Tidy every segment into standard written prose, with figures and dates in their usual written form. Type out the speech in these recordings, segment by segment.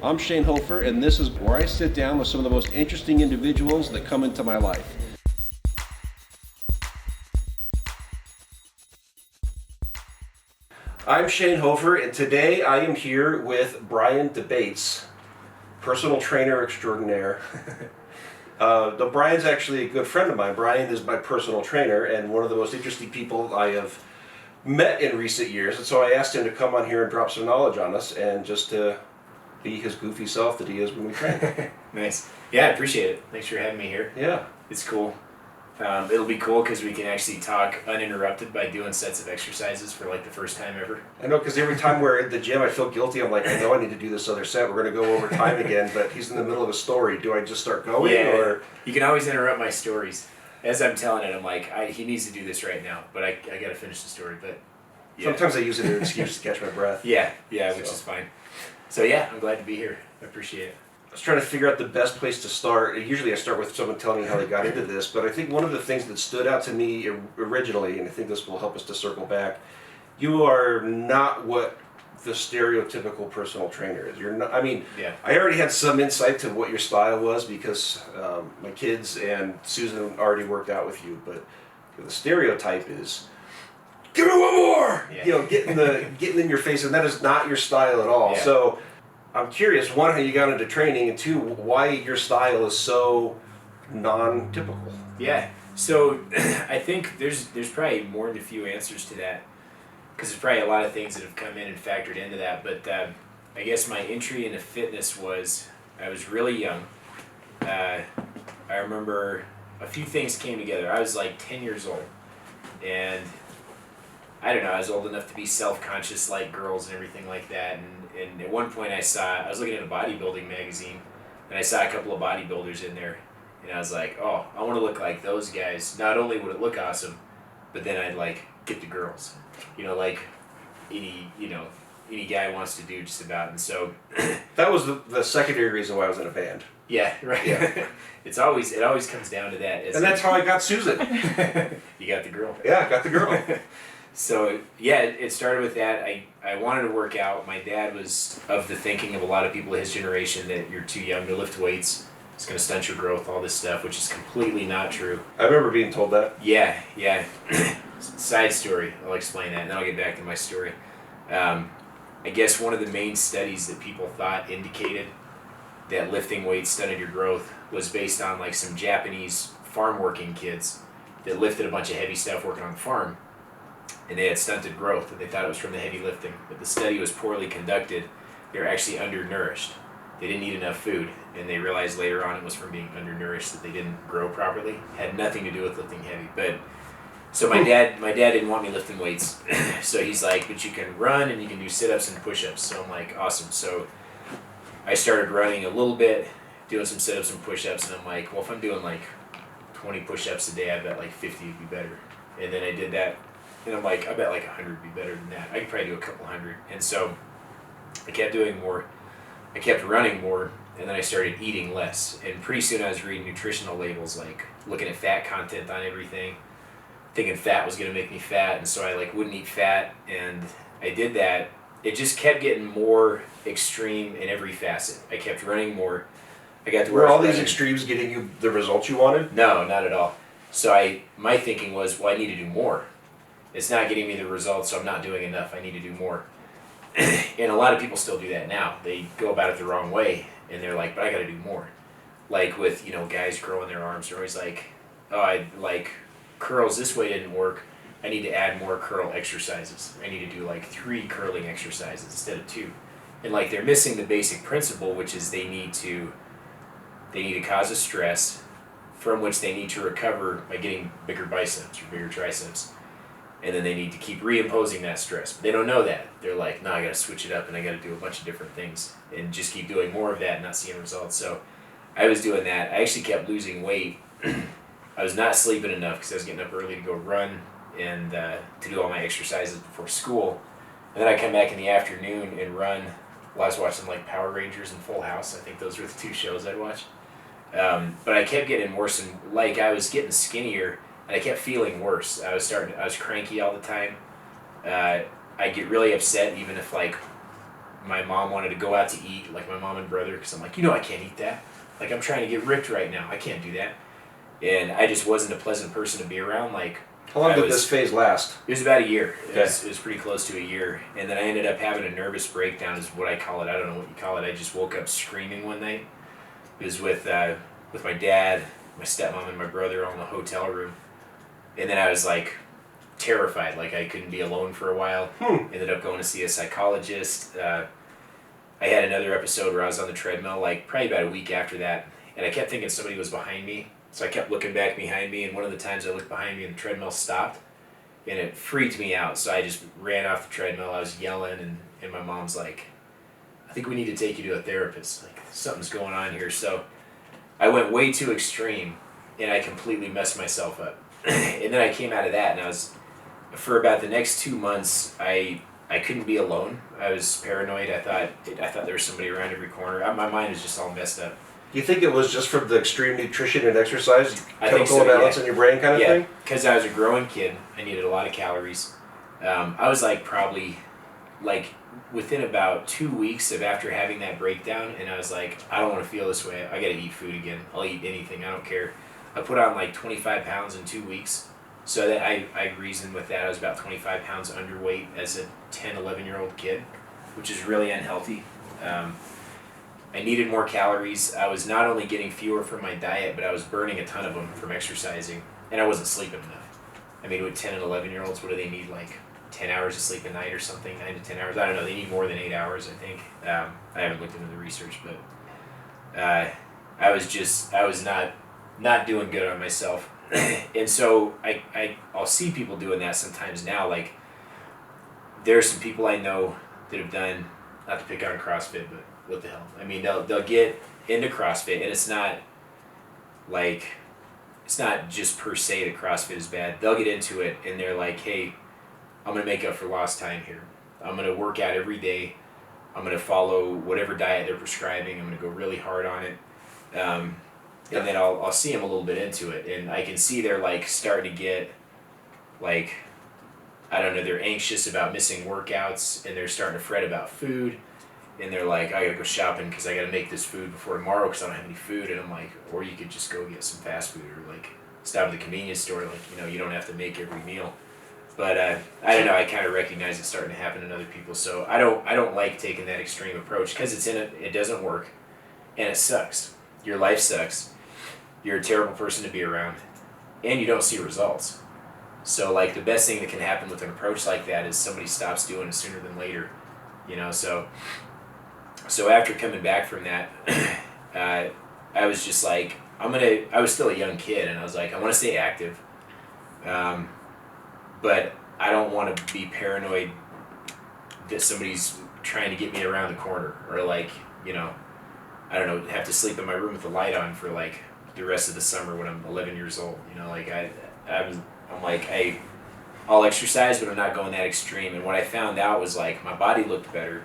I'm Shane Hoefer, and this is where I sit down with some of the most interesting individuals that come into my life. I'm Shane Hoefer, and today I am here with Brian DeBaets, personal trainer extraordinaire. Brian's actually a good friend of mine. Brian is my personal trainer and one of the most interesting people I have met in recent years, and so I asked him to come on here and drop some knowledge on us and just to be his goofy self that he is when we train. Nice. Yeah, I appreciate it. Thanks for having me here. Yeah. It's cool. It'll be cool because we can actually talk uninterrupted by doing sets of exercises for like the first time ever. I know, because every time we're at the gym I feel guilty. I'm like, I know I need to do this other set. We're going to go over time again, but he's in the middle of a story. Do I just start going? Yeah, or you can always interrupt my stories. As I'm telling it, I'm like, he needs to do this right now, but I got to finish the story. But yeah. Sometimes I use it as an excuse to catch my breath. Yeah, which is fine. So yeah, I'm glad to be here. I appreciate it. I was trying to figure out the best place to start. Usually I start with someone telling me how they got into this, but I think one of the things that stood out to me originally, and I think this will help us to circle back, you are not what the stereotypical personal trainer is. You're not. I mean, yeah. I already had some insight to what your style was because my kids and Susan already worked out with you, but the stereotype is, give me one more! Yeah. You know, getting in your face, and that is not your style at all. Yeah. So I'm curious, one, how you got into training, and two, why your style is so non-typical. Yeah. So I think there's probably more than a few answers to that, because there's probably a lot of things that have come in and factored into that. But I guess my entry into fitness was, I was really young. I remember a few things came together. I was like 10 years old, and I don't know, I was old enough to be self-conscious like girls and everything like that, and at one point I was looking at a bodybuilding magazine, and I saw a couple of bodybuilders in there, and I was like, oh, I want to look like those guys. Not only would it look awesome, but then I'd like get the girls, like any guy wants to do just about. And so that was the secondary reason why I was in a band. Yeah, right. Yeah. It always comes down to that. And that's how I got Susan. You got the girl. Yeah, I got the girl. So yeah, it started with that. I wanted to work out. My dad was of the thinking of a lot of people of his generation that you're too young to lift weights. It's going to stunt your growth, all this stuff, which is completely not true. I remember being told that. Yeah. Side story. I'll explain that, and then I'll get back to my story. I guess one of the main studies that people thought indicated that lifting weights stunted your growth was based on like some Japanese farm working kids that lifted a bunch of heavy stuff working on the farm. And they had stunted growth, and they thought it was from the heavy lifting. But the study was poorly conducted. They were actually undernourished. They didn't eat enough food, and they realized later on it was from being undernourished that they didn't grow properly. Had nothing to do with lifting heavy. But so my dad didn't want me lifting weights. So he's like, but you can run and you can do sit-ups and push-ups. So I'm like, awesome. So I started running a little bit, doing some sit-ups and push-ups, and I'm like, well, if I'm doing like 20 push-ups a day, I bet like 50 would be better. And then I did that. And I'm like, I bet like 100 would be better than that. I could probably do a couple hundred. And so I kept doing more. I kept running more, and then I started eating less. And pretty soon I was reading nutritional labels, like looking at fat content on everything, thinking fat was going to make me fat. And so I like wouldn't eat fat, and I did that. It just kept getting more extreme in every facet. I kept running more. I got to where were all these extremes getting you the results you wanted? No, not at all. So my thinking was, well, I need to do more. It's not getting me the results, so I'm not doing enough. I need to do more. And a lot of people still do that now. They go about it the wrong way, and they're like, but I got to do more. Like with, guys growing their arms, they're always like, oh, I like curls this way didn't work. I need to add more curl exercises. I need to do like 3 curling exercises instead of 2. And like they're missing the basic principle, which is they need to cause a stress from which they need to recover by getting bigger biceps or bigger triceps. And then they need to keep reimposing that stress. But they don't know that. They're like, no, I got to switch it up and I got to do a bunch of different things and just keep doing more of that and not seeing results. So I was doing that. I actually kept losing weight. I was not sleeping enough because I was getting up early to go run and to do all my exercises before school. And then I come back in the afternoon and run while I was watching like Power Rangers and Full House. I think those were the 2 shows I'd watch. But I kept getting worse, and like I was getting skinnier, and I kept feeling worse. I was cranky all the time. I get really upset even if like my mom wanted to go out to eat, like my mom and brother, because I'm like, I can't eat that. Like, I'm trying to get ripped right now. I can't do that. And I just wasn't a pleasant person to be around. Like, how long did this phase last? It was about a year. Okay. It was pretty close to a year. And then I ended up having a nervous breakdown, is what I call it. I don't know what you call it. I just woke up screaming one night. It was with my dad, my stepmom, and my brother all in the hotel room. And then I was like terrified, like I couldn't be alone for a while. Ended up going to see a psychologist. I had another episode where I was on the treadmill, like probably about a week after that, and I kept thinking somebody was behind me. So I kept looking back behind me, and one of the times I looked behind me and the treadmill stopped, and it freaked me out. So I just ran off the treadmill. I was yelling, and my mom's like, I think we need to take you to a therapist. Like, something's going on here. So I went way too extreme, and I completely messed myself up. And then I came out of that, and I was, for about the next 2 months, I couldn't be alone. I was paranoid. I thought there was somebody around every corner. My mind was just all messed up. Do you think it was just from the extreme nutrition and exercise, I think chemical so, imbalance yeah. in your brain kind of thing? Yeah, because I was a growing kid. I needed a lot of calories. I was like probably like within about 2 weeks of after having that breakdown, and I was like, I don't want to feel this way. I got to eat food again. I'll eat anything. I don't care. I put on like 25 pounds in 2 weeks. So that I reasoned with that. I was about 25 pounds underweight as a 10, 11-year-old kid, which is really unhealthy. I needed more calories. I was not only getting fewer from my diet, but I was burning a ton of them from exercising, and I wasn't sleeping enough. I mean, with 10 and 11-year-olds, what do they need, like 10 hours of sleep a night or something, 9 to 10 hours? I don't know. They need more than 8 hours, I think. I haven't looked into the research, but I was not doing good on myself. And so I'll see people doing that sometimes now. Like, there are some people I know that have done, not to pick on CrossFit, but what the hell? I mean, they'll get into CrossFit, and it's not just per se that CrossFit is bad. They'll get into it, and they're like, hey, I'm going to make up for lost time here. I'm going to work out every day. I'm going to follow whatever diet they're prescribing. I'm going to go really hard on it. And then I'll see them a little bit into it, and I can see they're like starting to get like, I don't know, they're anxious about missing workouts, and they're starting to fret about food, and they're like, I gotta go shopping because I gotta make this food before tomorrow because I don't have any food. And I'm like, or you could just go get some fast food, or like stop at the convenience store. Like, you don't have to make every meal. But I don't know. I kind of recognize it's starting to happen in other people. So I don't like taking that extreme approach because it doesn't work, and it sucks. Your life sucks. You're a terrible person to be around, and you don't see results. So like the best thing that can happen with an approach like that is somebody stops doing it sooner than later. So after coming back from that, I was just like, I was still a young kid, and I was like, I want to stay active, but I don't want to be paranoid that somebody's trying to get me around the corner, or like, I don't know, have to sleep in my room with the light on for like the rest of the summer when I'm 11 years old. Like I'm like, hey, I'll exercise, but I'm not going that extreme. And what I found out was like my body looked better,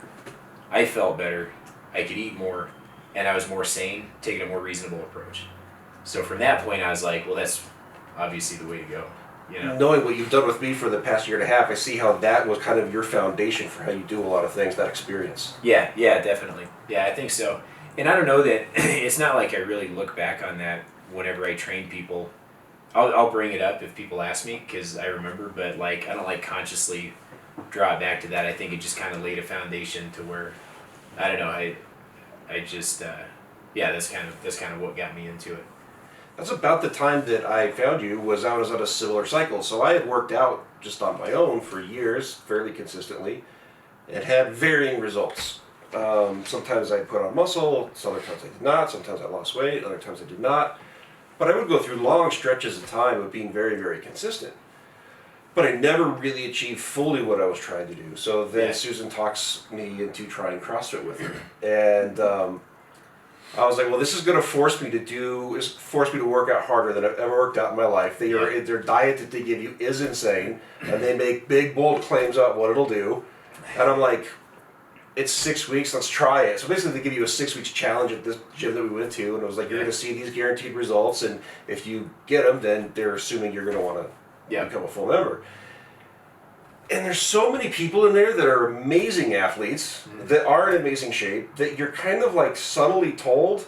I felt better, I could eat more, and I was more sane, taking a more reasonable approach. So from that point, I was like, well, that's obviously the way to go. Knowing what you've done with me for the past year and a half, I see how that was kind of your foundation for how you do a lot of things, that experience. Yeah, definitely. Yeah, I think so. And I don't know that, it's not like I really look back on that whenever I train people. I'll bring it up if people ask me, because I remember, but like I don't like consciously draw it back to that. I think it just kind of laid a foundation to where, I don't know, I just, that's kind of what got me into it. That's about the time that I found you. I was on a similar cycle. So I had worked out just on my own for years, fairly consistently, and had varying results. Sometimes I put on muscle, other times I did not. Sometimes I lost weight, other times I did not. But I would go through long stretches of time of being very, very consistent. But I never really achieved fully what I was trying to do. So then Susan talks me into trying CrossFit with her. And I was like, well, this is going to force me to work out harder than I've ever worked out in my life. Their diet that they give you is insane, and they make big, bold claims about what it'll do. And I'm like, it's 6 weeks, let's try it. So basically they give you a 6 weeks challenge at this gym that we went to, and it was like, you're going to see these guaranteed results, and if you get them, then they're assuming you're going to want to become a full member. And there's so many people in there that are amazing athletes, that are in amazing shape, that you're kind of like subtly told,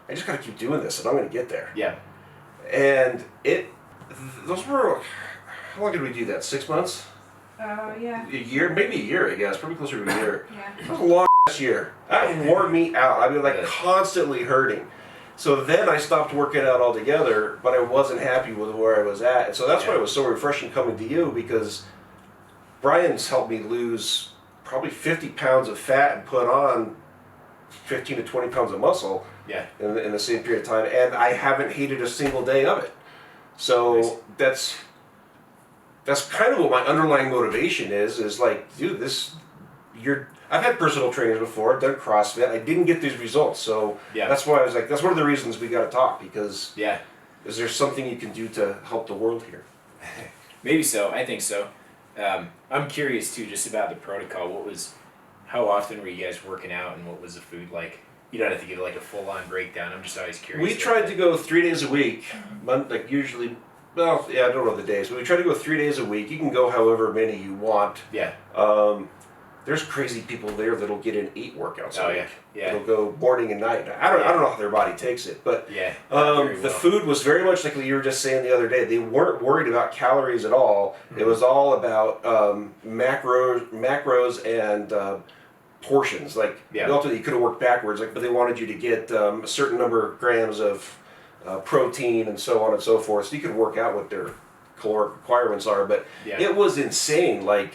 I just got to keep doing this and I'm going to get there. Yeah. And those were, how long did we do that? 6 months? Yeah. A year? Maybe a year, I guess. Probably closer to a year. Yeah. That was a long year. That wore me out. I mean, like constantly hurting. So then I stopped working out altogether, but I wasn't happy with where I was at. And so that's why it was so refreshing coming to you, because Brian's helped me lose probably 50 pounds of fat and put on 15 to 20 pounds of muscle in the same period of time. And I haven't hated a single day of it. So that's kind of what my underlying motivation is like, dude, I've had personal trainers before, I've done CrossFit, I didn't get these results, so that's why I was like, that's one of the reasons we got to talk, because is there something you can do to help the world here? Maybe so, I think so. I'm curious too, just about the protocol. How often were you guys working out, and what was the food like? You don't have to give like a full-on breakdown, I'm just always curious. We tried to go 3 days a week, like usually, well, I don't know the days, but we try to go 3 days a week. You can go however many you want. There's crazy people there that'll get in 8 workouts a week. They'll go morning and night. I don't know how their body takes it, but the food was very much like what you were just saying the other day. They weren't worried about calories at all. It was all about macros and portions. Like ultimately, you could have worked backwards, but they wanted you to get a certain number of grams of protein and so on and so forth. So you could work out what their caloric requirements are, but it was insane. Like.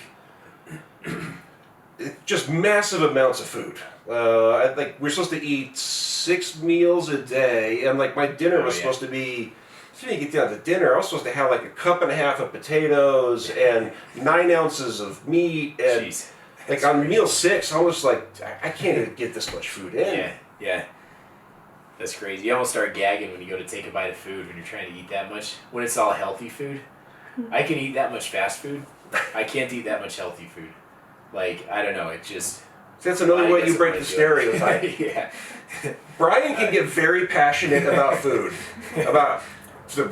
Just massive amounts of food. We're supposed to eat 6 meals a day, and like my dinner was supposed to be. So you get down to dinner, I was supposed to have like a cup and a half of potatoes and 9 ounces of meat, and like on meal 6, I was like, I can't even get this much food in. Yeah. That's crazy. You almost start gagging when you go to take a bite of food when you're trying to eat that much. When it's all healthy food, I can eat that much fast food. I can't eat that much healthy food. Like, I don't know, it just... That's another way you break the stereotype. Brian can get very passionate about food. About a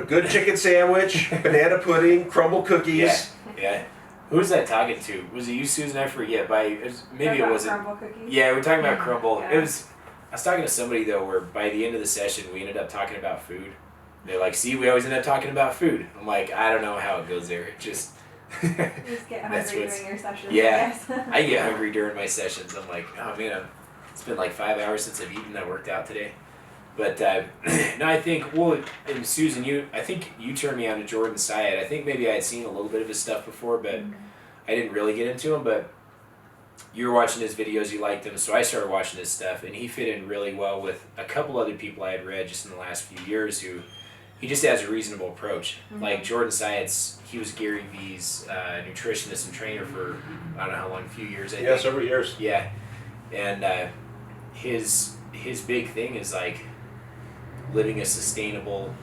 good chicken sandwich, banana pudding, crumble cookies. Yeah. Who was that talking to? Was it you, Susan? I forget. Maybe it wasn't. Crumble cookies? Yeah, we're talking about crumble. Yeah. I was talking to somebody, though, where by the end of the session, we ended up talking about food. They're like, see, we always end up talking about food. I'm like, I don't know how it goes there. It just... You just get hungry during your sessions. Yeah, I get hungry during my sessions. I'm like, oh man, it's been like 5 hours since I've eaten. I worked out today, but no, I think and Susan, I think you turned me on to Jordan Syed. I think maybe I had seen a little bit of his stuff before, but I didn't really get into him. But you were watching his videos, you liked him, so I started watching his stuff, and he fit in really well with a couple other people I had read just in the last few years who. He just has a reasonable approach. Like Jordan Syed's, he was Gary Vee's nutritionist and trainer for I don't know how long, a few years. I think. Several years. Yeah, and his big thing is like living a sustainable.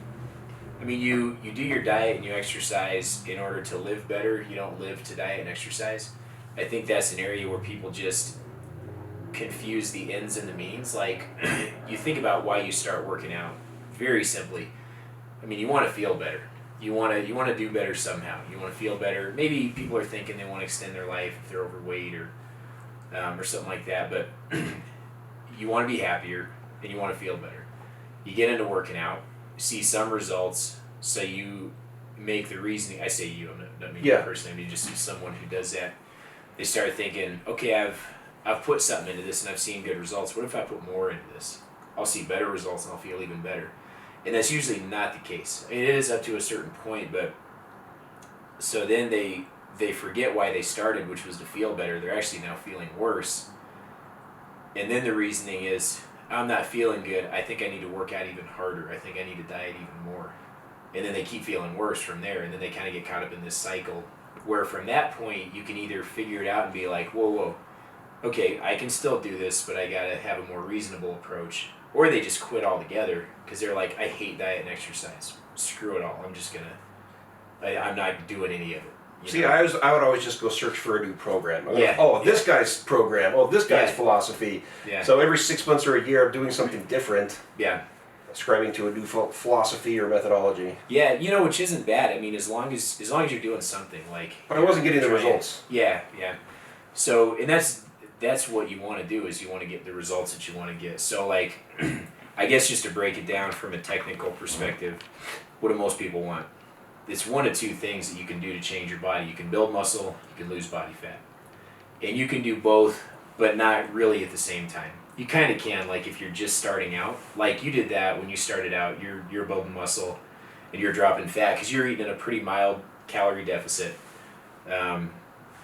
I mean, you do your diet and you exercise in order to live better. You don't live to diet and exercise. I think that's an area where people just confuse the ends and the means. Like you think about why you start working out. Very simply. I mean, you want to feel better. You want to do better somehow. You want to feel better. Maybe people are thinking they want to extend their life if they're overweight or something like that. But you want to be happier and you want to feel better. You get into working out, see some results, so you make the reasoning. I say you. I don't mean you personally. I mean just someone who does that. They start thinking, okay, I've put something into this and I've seen good results. What if I put more into this? I'll see better results and I'll feel even better. And that's usually not the case. It is up to a certain point, but so then they forget why they started, which was to feel better. They're actually now feeling worse. And then the reasoning is, I'm not feeling good. I think I need to work out even harder. I think I need to diet even more. And then they keep feeling worse from there. And then they kind of get caught up in this cycle where from that point, you can either figure it out and be like, whoa, okay, I can still do this, but I got to have a more reasonable approach. Or they just quit altogether because they're like, I hate diet and exercise. Screw it all. I'm not doing any of it. See, I would always just go search for a new program. This guy's program. Oh, this guy's philosophy. Yeah. So every 6 months or a year, I'm doing something different. Yeah. ascribing to a new philosophy or methodology. Yeah, you know, which isn't bad. I mean, as long as you're doing something, like. But I wasn't getting the trying- results. Yeah, yeah. So, and that's what you want to do, is you want to get the results that you want to get. So, like, I guess just to break it down from a technical perspective, what do most people want? It's one of two things that you can do to change your body. You can build muscle, you can lose body fat. And you can do both, but not really at the same time. You kind of can, like if you're just starting out. Like you did that when you started out, you're building muscle and you're dropping fat because you're eating in a pretty mild calorie deficit. And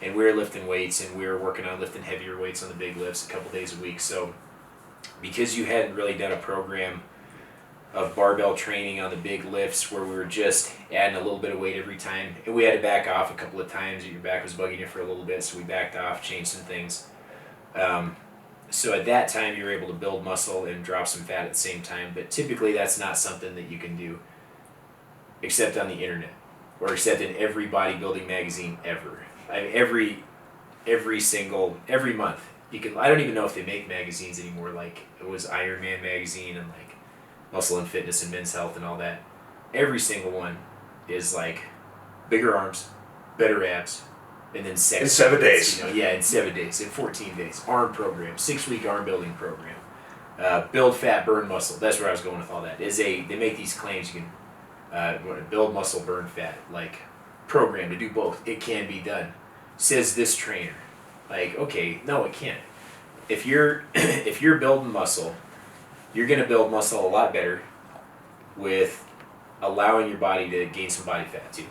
we were lifting weights and we were working on lifting heavier weights on the big lifts a couple days a week. So because you hadn't really done a program of barbell training on the big lifts where we were just adding a little bit of weight every time, and we had to back off a couple of times. Your back was bugging you for a little bit, so we backed off, changed some things. So at that time, you were able to build muscle and drop some fat at the same time, but typically that's not something that you can do except on the internet or except in every bodybuilding magazine ever. I mean, every month. You can. I don't even know if they make magazines anymore. Like it was Iron Man magazine and like Muscle and Fitness and Men's Health and all that. Every single one is like bigger arms, better abs, and then sex. In 7 days. You know, yeah, in 7 days, in 14 days. Arm program, 6-week arm building program. Build fat, burn muscle. That's where I was going with all that. They make these claims you can build muscle, burn fat, like program to do both. It can be done. Says this trainer. Like, okay, no, it can't. If you're building muscle, you're going to build muscle a lot better with allowing your body to gain some body fat too.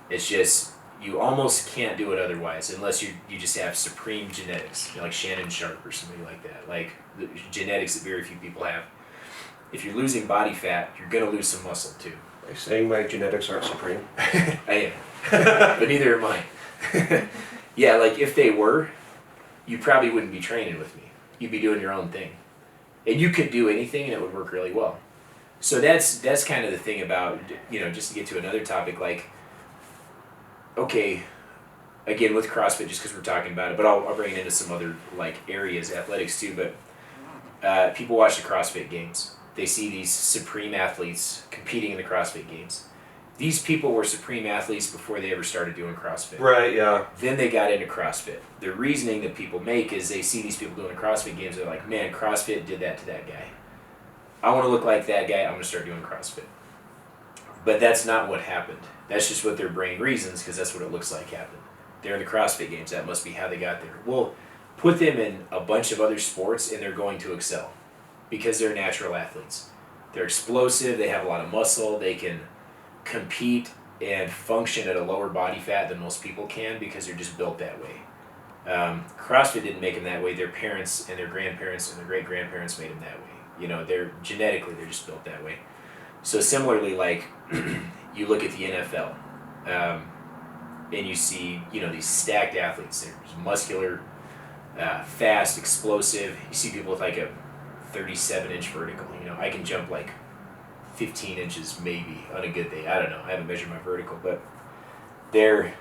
It's just, you almost can't do it otherwise unless you just have supreme genetics, you know, like Shannon Sharp or somebody like that. Like the genetics that very few people have. If you're losing body fat, you're going to lose some muscle too. Are you saying my genetics aren't supreme? I am. But neither are mine. Yeah, like if they were, you probably wouldn't be training with me. You'd be doing your own thing. And you could do anything and it would work really well. So that's kind of the thing about, you know, just to get to another topic, like, okay, again with CrossFit, just because we're talking about it, but I'll bring it into some other like areas, athletics too, but people watch the CrossFit games. They see these supreme athletes competing in the CrossFit games. These people were supreme athletes before they ever started doing CrossFit. Right, yeah. Then they got into CrossFit. The reasoning that people make is they see these people doing the CrossFit games, they're like, man, CrossFit did that to that guy. I want to look like that guy, I'm going to start doing CrossFit. But that's not what happened. That's just what their brain reasons, because that's what it looks like happened. They're in the CrossFit games, that must be how they got there. Well, put them in a bunch of other sports and they're going to excel because they're natural athletes. They're explosive, they have a lot of muscle, they can compete and function at a lower body fat than most people can because they're just built that way. CrossFit didn't make them that way. Their parents and their grandparents and their great-grandparents made them that way. You know, they're just built that way. So similarly, like you look at the NFL and you see, you know, these stacked athletes. They're muscular, fast, explosive. You see people with like a 37-inch vertical. You know, I can jump like 15 inches maybe on a good day. I don't know. I haven't measured my vertical, but they're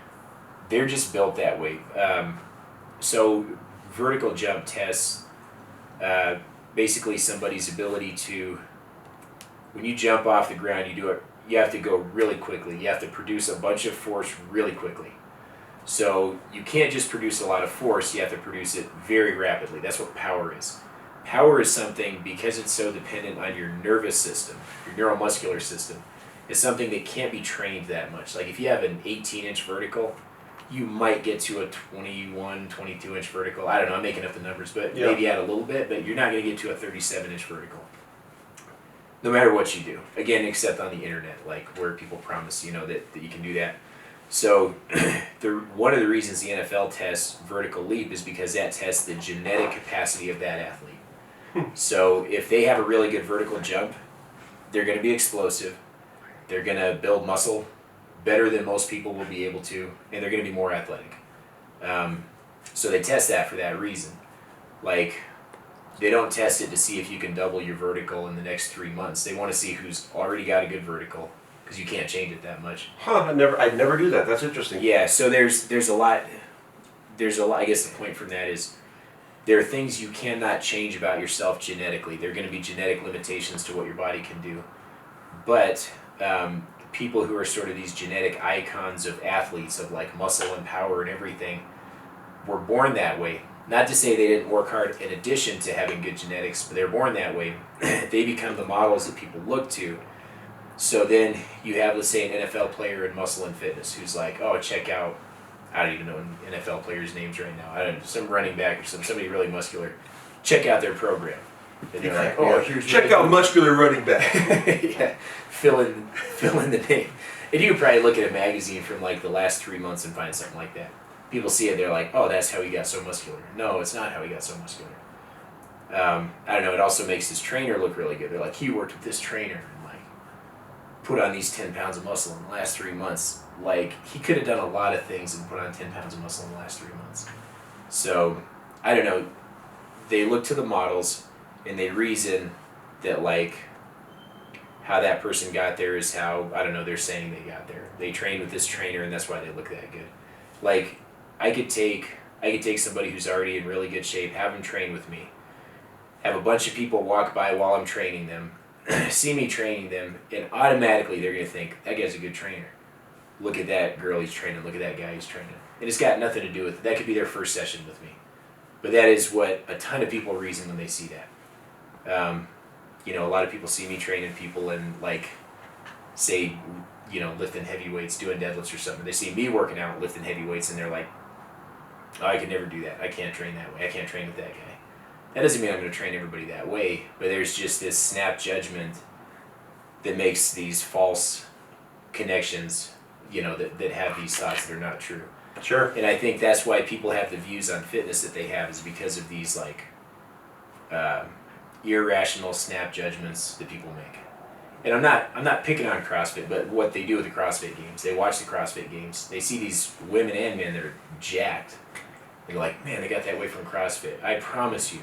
just built that way. So vertical jump tests basically somebody's ability to, when you jump off the ground, you have to go really quickly. You have to produce a bunch of force really quickly. So you can't just produce a lot of force, you have to produce it very rapidly. That's what power is. Power is something, because it's so dependent on your nervous system, your neuromuscular system, it's something that can't be trained that much. Like if you have an 18-inch vertical, you might get to a 21, 22-inch vertical. I don't know, I'm making up the numbers, but maybe add a little bit, but you're not going to get to a 37-inch vertical. No matter what you do. Again, except on the internet, like where people promise, you know, that you can do that. So one of the reasons the NFL tests vertical leap is because that tests the genetic capacity of that athlete. So if they have a really good vertical jump, they're going to be explosive, they're going to build muscle better than most people will be able to, and they're going to be more athletic. So they test that for that reason. Like, they don't test it to see if you can double your vertical in the next 3 months. They want to see who's already got a good vertical, because you can't change it that much. Huh, I'd never do that. That's interesting. Yeah, so there's a lot, I guess the point from that is, there are things you cannot change about yourself genetically. There are going to be genetic limitations to what your body can do. But people who are sort of these genetic icons of athletes, of like muscle and power and everything, were born that way. Not to say they didn't work hard in addition to having good genetics, but they're born that way. They become the models that people look to. So then you have, let's say, an NFL player in muscle and fitness who's like, oh, check out, I don't even know NFL players' names right now. I don't know, some running back or somebody really muscular. Check out their program. And they're like, oh, here's check out muscular running back. yeah, fill in the name. And you could probably look at a magazine from like the last 3 months and find something like that. People see it, they're like, oh, that's how he got so muscular. No, it's not how he got so muscular. I don't know, it also makes his trainer look really good. They're like, he worked with this trainer and like put on these 10 pounds of muscle in the last 3 months. Like, he could have done a lot of things and put on 10 pounds of muscle in the last 3 months. So, I don't know, they look to the models and they reason that like how that person got there is how, I don't know, they're saying they got there. They trained with this trainer and that's why they look that good. Like, I could take somebody who's already in really good shape, have them train with me, have a bunch of people walk by while I'm training them, see me training them, and automatically they're going to think, that guy's a good trainer. Look at that girl he's training, look at that guy he's training. And it's got nothing to do with it. That could be their first session with me. But that is what a ton of people reason when they see that. You know, a lot of people see me training people and like, say, you know, lifting heavy weights, doing deadlifts or something. They see me working out, lifting heavy weights, and they're like, oh, I could never do that. I can't train that way. I can't train with that guy. That doesn't mean I'm going to train everybody that way, but there's just this snap judgment that makes these false connections, you know, that have these thoughts that are not true. Sure. And I think that's why people have the views on fitness that they have, is because of these like irrational snap judgments that people make. And I'm not picking on CrossFit, but what they do with the CrossFit games, they watch the CrossFit games, they see these women and men that are jacked. They're like, man, they got that way from CrossFit. I promise you,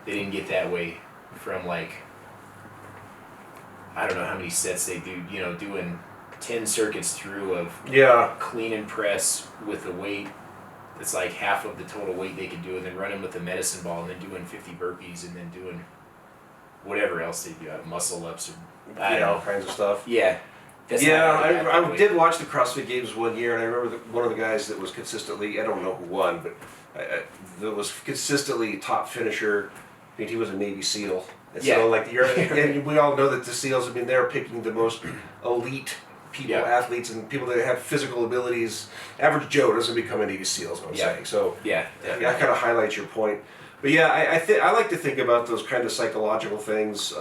they didn't get that way from like, I don't know how many sets they do, you know, doing 10 circuits through of clean and press with a weight that's like half of the total weight they could do, and then running with a medicine ball, and then doing 50 burpees, and then doing whatever else they do, muscle ups or all kinds of stuff. Yeah. I did watch the CrossFit Games one year, and I remember one of the guys that was consistently, I don't know who won, but that was consistently top finisher. I mean, he was a Navy SEAL. And so, like, and we all know that the SEALs, I mean, they're picking the most elite people, athletes, and people that have physical abilities. Average Joe doesn't become a Navy SEAL, is what I'm saying. So, that kind of highlights your point. But yeah, I like to think about those kind of psychological things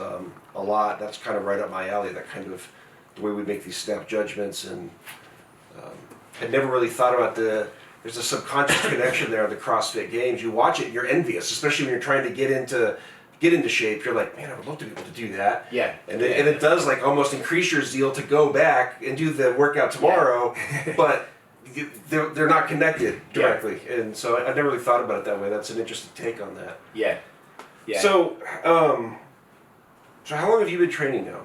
a lot. That's kind of right up my alley, that kind of the way we make these snap judgments. And I'd never really thought about there's a subconscious connection there on the CrossFit Games. You watch it, you're envious, especially when you're trying to get into shape. You're like, man, I would love to be able to do that. Yeah. And it does like almost increase your zeal to go back and do the workout tomorrow, but they're not connected directly. And so I never really thought about it that way. That's an interesting take on that. Yeah. So, so how long have you been training now?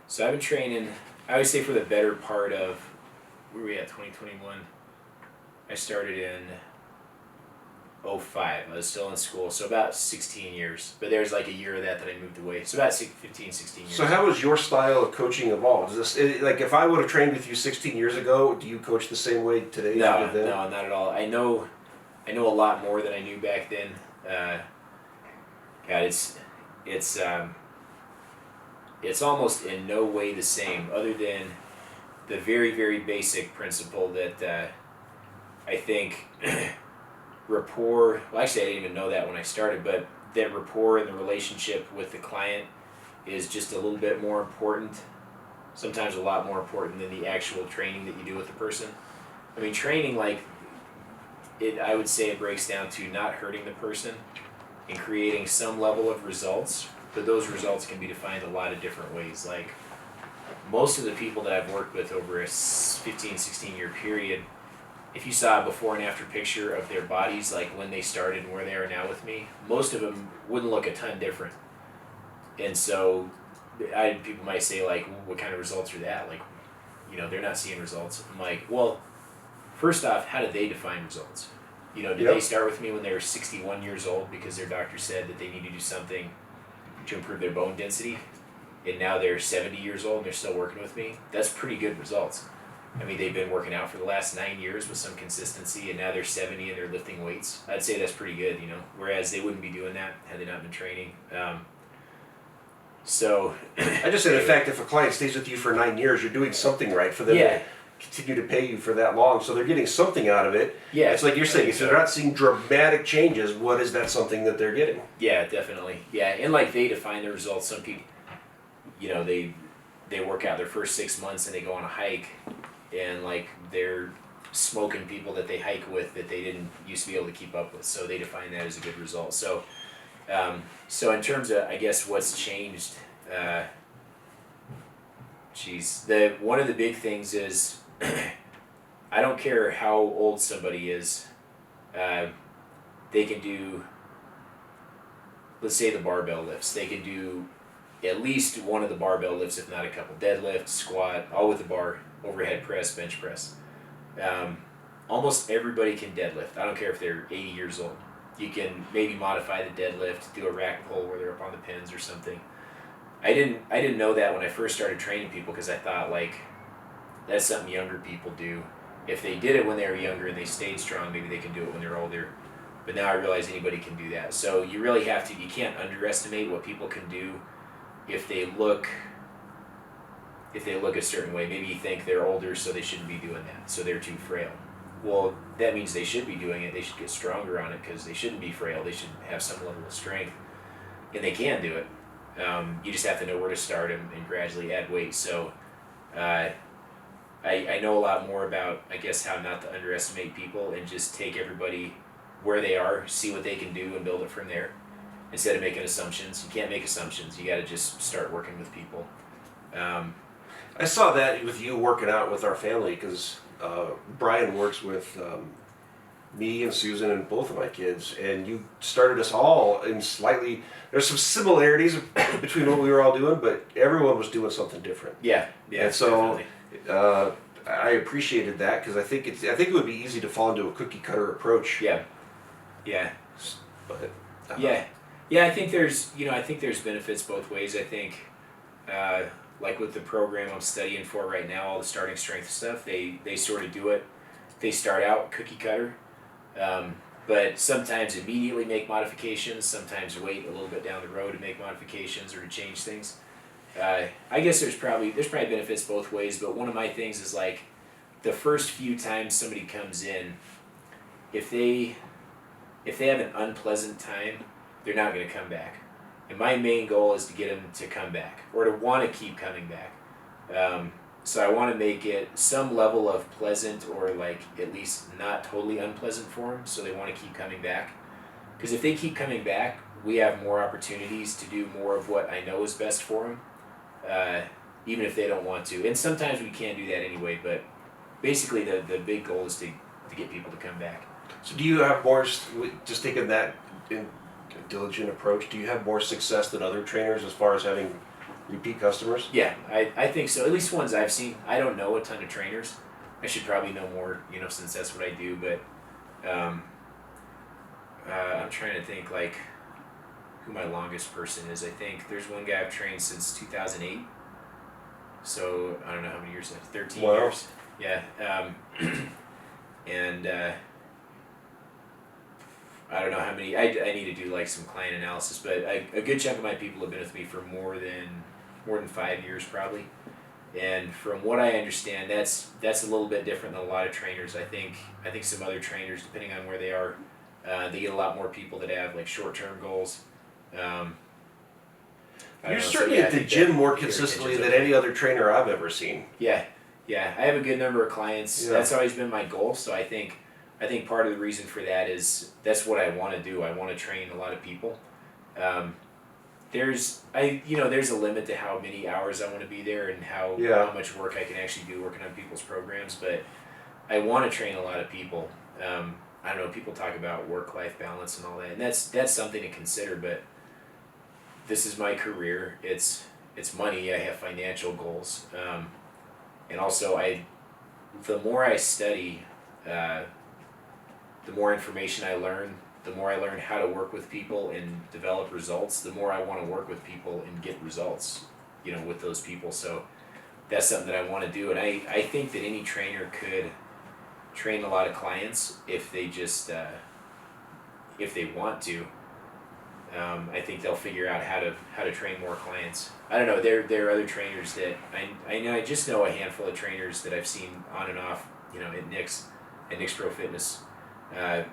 So I've been training, I would say, for the better part of, where were we at, 2021? I started in 2005. I was still in school, so about 16 years. But there's like a year of that I moved away. So about 15, 16 years. So how has your style of coaching evolved? Like if I would have trained with you 16 years ago, do you coach the same way today? No, not at all. I know a lot more than I knew back then. God, it's almost in no way the same, other than the very, very basic principle that I think rapport, well actually I didn't even know that when I started, but that rapport and the relationship with the client is just a little bit more important, sometimes a lot more important than the actual training that you do with the person. I mean, training, like, I would say it breaks down to not hurting the person and creating some level of results, but those results can be defined a lot of different ways. Like, most of the people that I've worked with over a 15, 16 year period, if you saw a before and after picture of their bodies, like when they started and where they are now with me, most of them wouldn't look a ton different. And so people might say, like, what kind of results are that? Like, you know, they're not seeing results. I'm like, well, first off, how do they define results? You know, did Yep. they start with me when they were 61 years old because their doctor said that they need to do something to improve their bone density, and now they're 70 years old and they're still working with me? That's pretty good results. I mean, they've been working out for the last 9 years with some consistency, and now they're 70 and they're lifting weights. I'd say that's pretty good, you know, whereas they wouldn't be doing that had they not been training. So I just say the fact if a client stays with you for 9 years, you're doing something right for them yeah, to continue to pay you for that long. So they're getting something out of it. yeah, It's like you're saying, if they're not seeing dramatic changes, what is that something that they're getting? yeah, definitely, yeah, and like they define the results. Some people, you know, they work out their first 6 months and they go on a hike, and like they're smoking people that they hike with that they didn't used to be able to keep up with. So they define that as a good result. So, so in terms of, I guess, what's changed, one of the big things is I don't care how old somebody is, they can do, let's say the barbell lifts, they can do at least one of the barbell lifts, if not a couple. Deadlift, squat, all with the bar, overhead press, bench press. Almost everybody can deadlift. I don't care if they're 80 years old. You can maybe modify the deadlift, do a rack pull where they're up on the pins or something. I didn't know that when I first started training people, because I thought, like, that's something younger people do. If they did it when they were younger and they stayed strong, maybe they can do it when they're older. But now I realize anybody can do that. So you really have to, you can't underestimate what people can do if they look a certain way. Maybe you think they're older, so they shouldn't be doing that, so they're too frail. Well, that means they should be doing it. They should get stronger on it, because they shouldn't be frail. They should have some level of strength, and they can do it. You just have to know where to start and gradually add weight. So I know a lot more about, I guess, how not to underestimate people and just take everybody where they are, see what they can do, and build it from there, instead of making assumptions. You can't make assumptions. You got to just start working with people. I saw that with you working out with our family, because Brian works with me and Susan and both of my kids, and you started us all in slightly, there's some similarities between what we were all doing, but everyone was doing something different. Yeah, And so definitely. I appreciated that, because I think it would be easy to fall into a cookie cutter approach. Yeah. But Yeah, I think there's benefits both ways. I think, like with the program I'm studying for right now, all the starting strength stuff, they sort of do it. They start out cookie cutter, but sometimes immediately make modifications, sometimes wait a little bit down the road to make modifications or to change things. I guess there's probably benefits both ways, but one of my things is, like, the first few times somebody comes in, if they have an unpleasant time, they're not going to come back. And my main goal is to get them to come back, or to want to keep coming back. So I want to make it some level of pleasant, or like at least not totally unpleasant for them, so they want to keep coming back. Because if they keep coming back, we have more opportunities to do more of what I know is best for them, even if they don't want to. And sometimes we can't do that anyway, but basically the big goal is to get people to come back. so do you have more, just taking that diligent approach, do you have more success than other trainers as far as having repeat customers? Yeah, I think so. At least ones I've seen. I don't know a ton of trainers. I should probably know more, since that's what I do. But I'm trying to think, like, who my longest person is. I think there's one guy I've trained since 2008. So I don't know how many years. 13 Wow. years. Yeah. And I don't know how many. I need to do like some client analysis, but a good chunk of my people have been with me for more than 5 years probably. And from what I understand, that's a little bit different than a lot of trainers. I think some other trainers, depending on where they are, they get a lot more people that have like short-term goals. You're certainly at the gym more consistently than any other trainer I've ever seen. Yeah, I have a good number of clients. Yeah. That's always been my goal. So I think part of the reason for that is that's what I want to do. I want to train a lot of people. There's a limit to how many hours I want to be there and how much work I can actually do working on people's programs. But I want to train a lot of people. I don't know. People talk about work-life balance and all that, and that's something to consider. But this is my career. It's money. I have financial goals, and also the more I study, the more information I learn, the more I learn how to work with people and develop results, the more I want to work with people and get results, with those people. So that's something that I want to do. And I think that any trainer could train a lot of clients if they just, if they want to. I think they'll figure out how to train more clients. I don't know. There are other trainers that I just know a handful of trainers that I've seen on and off, at Nick's Pro Fitness, and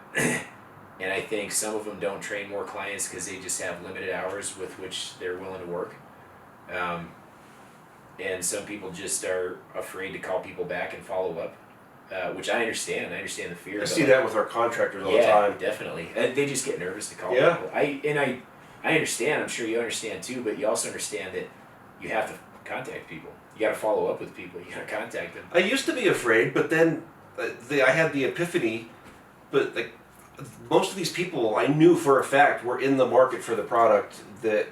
I think some of them don't train more clients because they just have limited hours with which they're willing to work, and some people just are afraid to call people back and follow up. Which I understand. I understand the fear. I see that with our contractors all the time. Yeah, definitely. They just get nervous to call Yeah. people. I understand. I'm sure you understand too. But you also understand that you have to contact people. You got to follow up with people. You got to contact them. I used to be afraid, but then I had the epiphany. But like most of these people, I knew for a fact were in the market for the product that.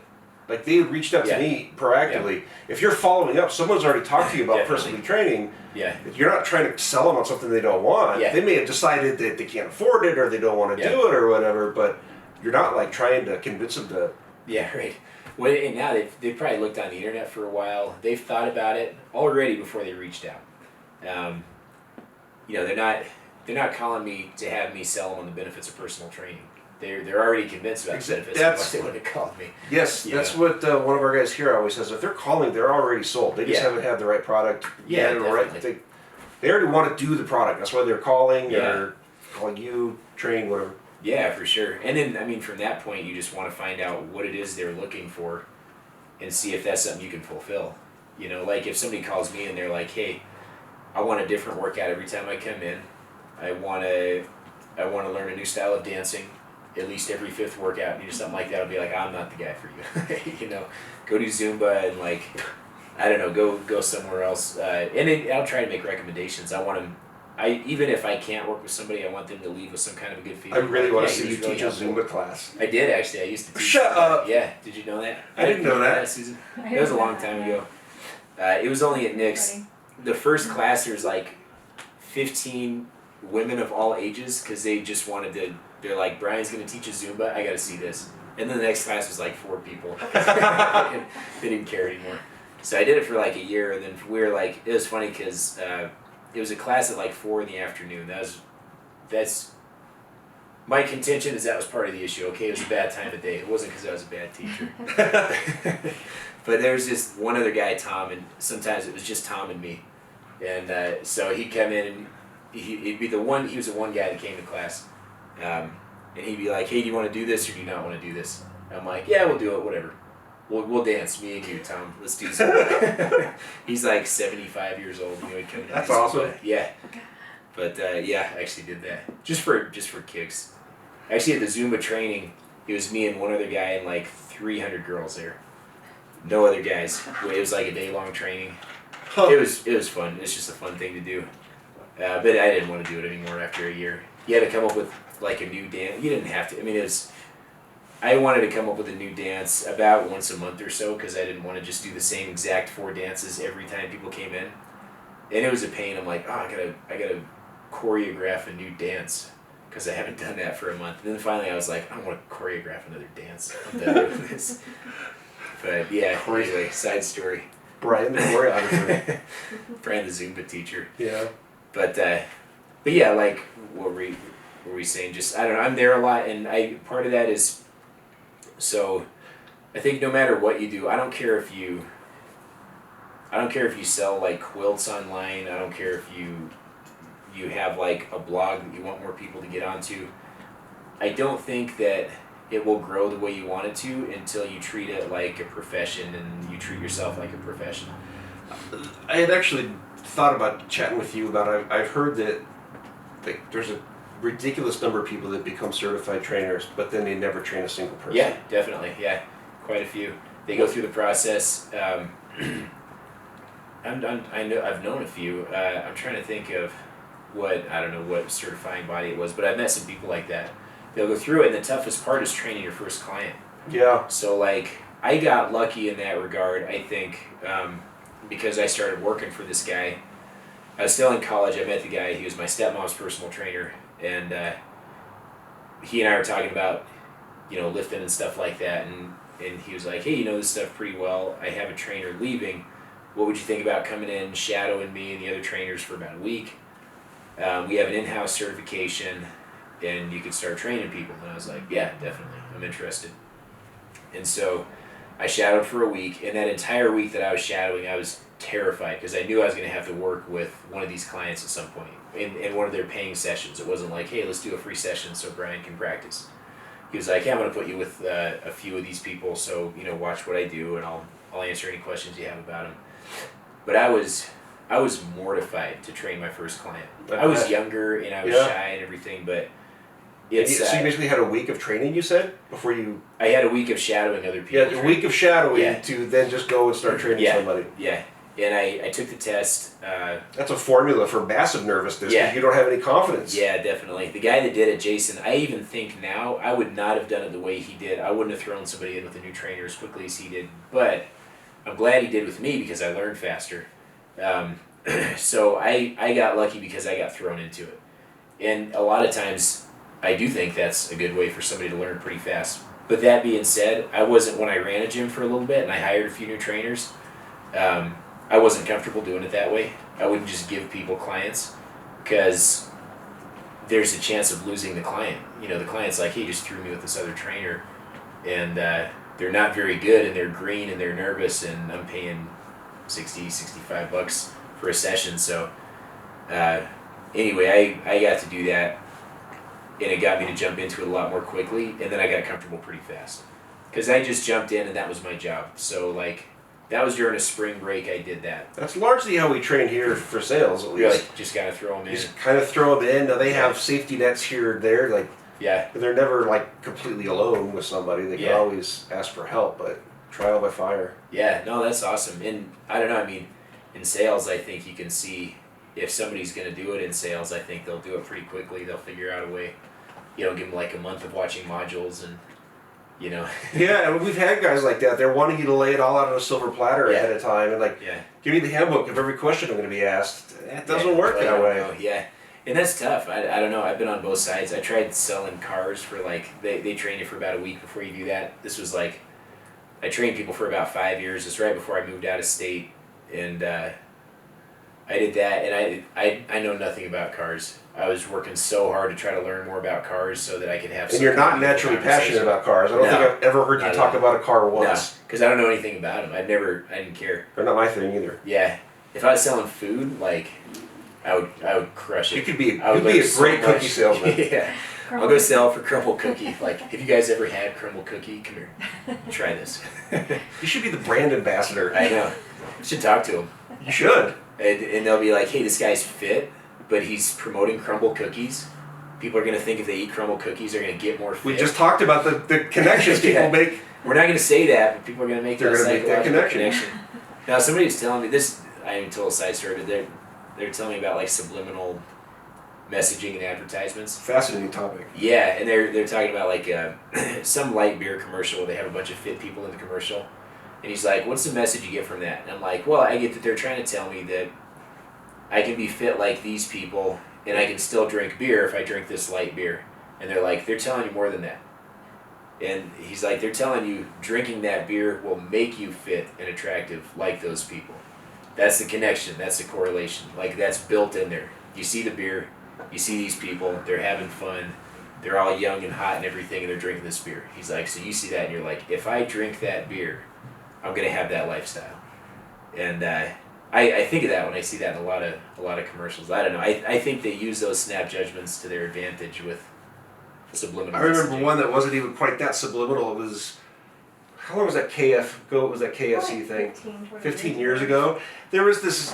Like they reached out to me proactively. Yeah. If you're following up, someone's already talked to you about personal training. Yeah. You're not trying to sell them on something they don't want. Yeah. They may have decided that they can't afford it or they don't want to do it or whatever, but you're not like trying to convince them to. Yeah, right. Well, and now they've probably looked on the internet for a while. They've thought about it already before they reached out. They're not calling me to have me sell them on the benefits of personal training. They're already convinced about the benefits. That's why they wouldn't have called me. Yes, that's what one of our guys here always says. If they're calling, they're already sold. They just haven't had the right product. Yeah, definitely. They already want to do the product. That's why they're calling or calling you, train, whatever. Yeah, for sure. And then, from that point, you just want to find out what it is they're looking for and see if that's something you can fulfill. Like if somebody calls me and they're like, hey, I want a different workout every time I come in. I want to learn a new style of dancing. At least every fifth workout, something like that. I'll be like, I'm not the guy for you. Go do Zumba and I don't know, go somewhere else. I'll try to make recommendations. I want them. Even if I can't work with somebody, I want them to leave with some kind of a good feeling. I really want to see you teach a Zumba class. I did actually. I used to teach. Shut up. Yeah. Did you know that? I didn't know that. Susan. That was a long time ago. It was only at Nick's. The first class, there's 15 women of all ages because they just wanted to. They're like, Brian's going to teach us Zumba. I got to see this. And then the next class was 4 people. They didn't care anymore. So I did it for a year, and then we were it was funny because it was a class at 4 in the afternoon. That's my contention is that was part of the issue. Okay, it was a bad time of day. It wasn't because I was a bad teacher. But there was this one other guy, Tom, and sometimes it was just Tom and me. And so he'd come in and he'd be he was the one guy that came to class. And he'd be like, hey, do you want to do this or do you not want to do this? I'm like, yeah, we'll do it, whatever. We'll dance, me and you, Tom. Let's do something. He's 75 years old. He'd come in. That's awesome. Yeah. But I actually did that. Just for kicks. Actually, at the Zumba training, it was me and one other guy and 300 girls there. No other guys. It was a day-long training. Huh. It was fun. It's just a fun thing to do. But I didn't want to do it anymore after a year. You had to come up with a new dance. You didn't have to. I wanted to come up with a new dance about once a month or so because I didn't want to just do the same exact 4 dances every time people came in. And it was a pain. I'm like, oh, I gotta choreograph a new dance because I haven't done that for a month. And then finally I was like, I don't want to choreograph another dance. I'm done with this. But yeah, anyway, side story. Brian the choreographer. Brian the Zumba teacher. Yeah. But yeah, what were we saying? Just, I don't know, I'm there a lot, and part of that is, so, I think no matter what you do, I don't care if you sell, quilts online, I don't care if you have, a blog that you want more people to get onto, I don't think that it will grow the way you want it to until you treat it like a profession and you treat yourself like a professional. I had actually thought about chatting with you about I've heard that there's a ridiculous number of people that become certified trainers, but then they never train a single person. Yeah, definitely. Yeah, quite a few. They go through the process. I've known a few. I'm trying to think of I don't know what certifying body it was, but I've met some people like that. They'll go through it, and the toughest part is training your first client. Yeah. So I got lucky in that regard, I think, because I started working for this guy. I was still in college. I met the guy. He was my stepmom's personal trainer, and he and I were talking about, lifting and stuff like that, and he was like, hey, you know this stuff pretty well. I have a trainer leaving. What would you think about coming in, shadowing me and the other trainers for about a week? We have an in-house certification, and you could start training people. And I was like, yeah, definitely, I'm interested. And so I shadowed for a week, and that entire week that I was shadowing, I was terrified because I knew I was going to have to work with one of these clients at some point in one of their paying sessions. It wasn't like, hey, let's do a free session so Brian can practice. He was like, yeah, I'm going to put you with a few of these people, so watch what I do, and I'll answer any questions you have about them. But I was mortified to train my first client. I was younger and I was shy and everything, but it's so you basically had a week of training, you said, before you... I had a week of shadowing other people. Yeah, a week of shadowing to then just go and start training somebody. Yeah, and I took the test. That's a formula for massive nervousness because you don't have any confidence. Yeah, definitely. The guy that did it, Jason, I even think now I would not have done it the way he did. I wouldn't have thrown somebody in with a new trainer as quickly as he did, but I'm glad he did with me because I learned faster. So I got lucky because I got thrown into it. And a lot of times I do think that's a good way for somebody to learn pretty fast. But that being said, when I ran a gym for a little bit and I hired a few new trainers, I wasn't comfortable doing it that way. I wouldn't just give people clients because there's a chance of losing the client. The client's like, hey, just threw me with this other trainer, and they're not very good, and they're green, and they're nervous, and I'm paying $65 for a session. So anyway, I got to do that, and it got me to jump into it a lot more quickly, and then I got comfortable pretty fast because I just jumped in, and that was my job. So that was during a spring break. I did that. That's largely how we train here for sales, at least. You're just gotta throw them in. Just kind of throw them in. Now they have safety nets here and there, they're never completely alone with somebody. They can always ask for help, but trial by fire. Yeah, no, that's awesome. And I don't know, in sales, I think you can see if somebody's gonna do it in sales, I think they'll do it pretty quickly. They'll figure out a way. Give them a month of watching modules and. Yeah, and we've had guys like that. They're wanting you to lay it all out on a silver platter ahead of time and give me the handbook of every question I'm going to be asked. It doesn't work that way. Yeah, and that's tough. I don't know. I've been on both sides. I tried selling cars for they train you for about a week before you do that. This was I trained people for about 5 years. It's right before I moved out of state, and I did that, and I know nothing about cars. I was working so hard to try to learn more about cars so that I could have. And you're not naturally passionate about cars. I don't think I've ever heard you talk about a car once. Because I don't know anything about them. I didn't care. They're not my thing either. Yeah, if I was selling food, I would crush it. You could be a great cookie salesman. Yeah, I'll go sell for crumble cookie. Have you guys ever had crumble cookie? Come here, try this. You should be the brand ambassador. I know. You should talk to them. You should. And they'll be like, hey, this guy's fit, but he's promoting crumble cookies. People are going to think if they eat crumble cookies, they're going to get more fit. We just talked about the connections people make. We're not going to say that, but people are going to make that connection. Now, somebody was telling me this, I even told a side story, but they're telling me about subliminal messaging and advertisements. Fascinating topic. Yeah, and they're talking about some light beer commercial where they have a bunch of fit people in the commercial. And he's like, what's the message you get from that? And I'm like, well, I get that they're trying to tell me that I can be fit like these people and I can still drink beer if I drink this light beer. And they're telling you more than that. And he's like, they're telling you drinking that beer will make you fit and attractive like those people. That's the connection. That's the correlation. That's built in there. You see the beer. You see these people. They're having fun. They're all young and hot and everything, and they're drinking this beer. He's like, so you see that, and you're like, if I drink that beer, I'm gonna have that lifestyle. And I think of that when I see that in a lot of commercials. I don't know. I think they use those snap judgments to their advantage with subliminal. I remember messaging. One that wasn't even quite that subliminal. It was, how long was that KFC thing? 15 years ago. There was this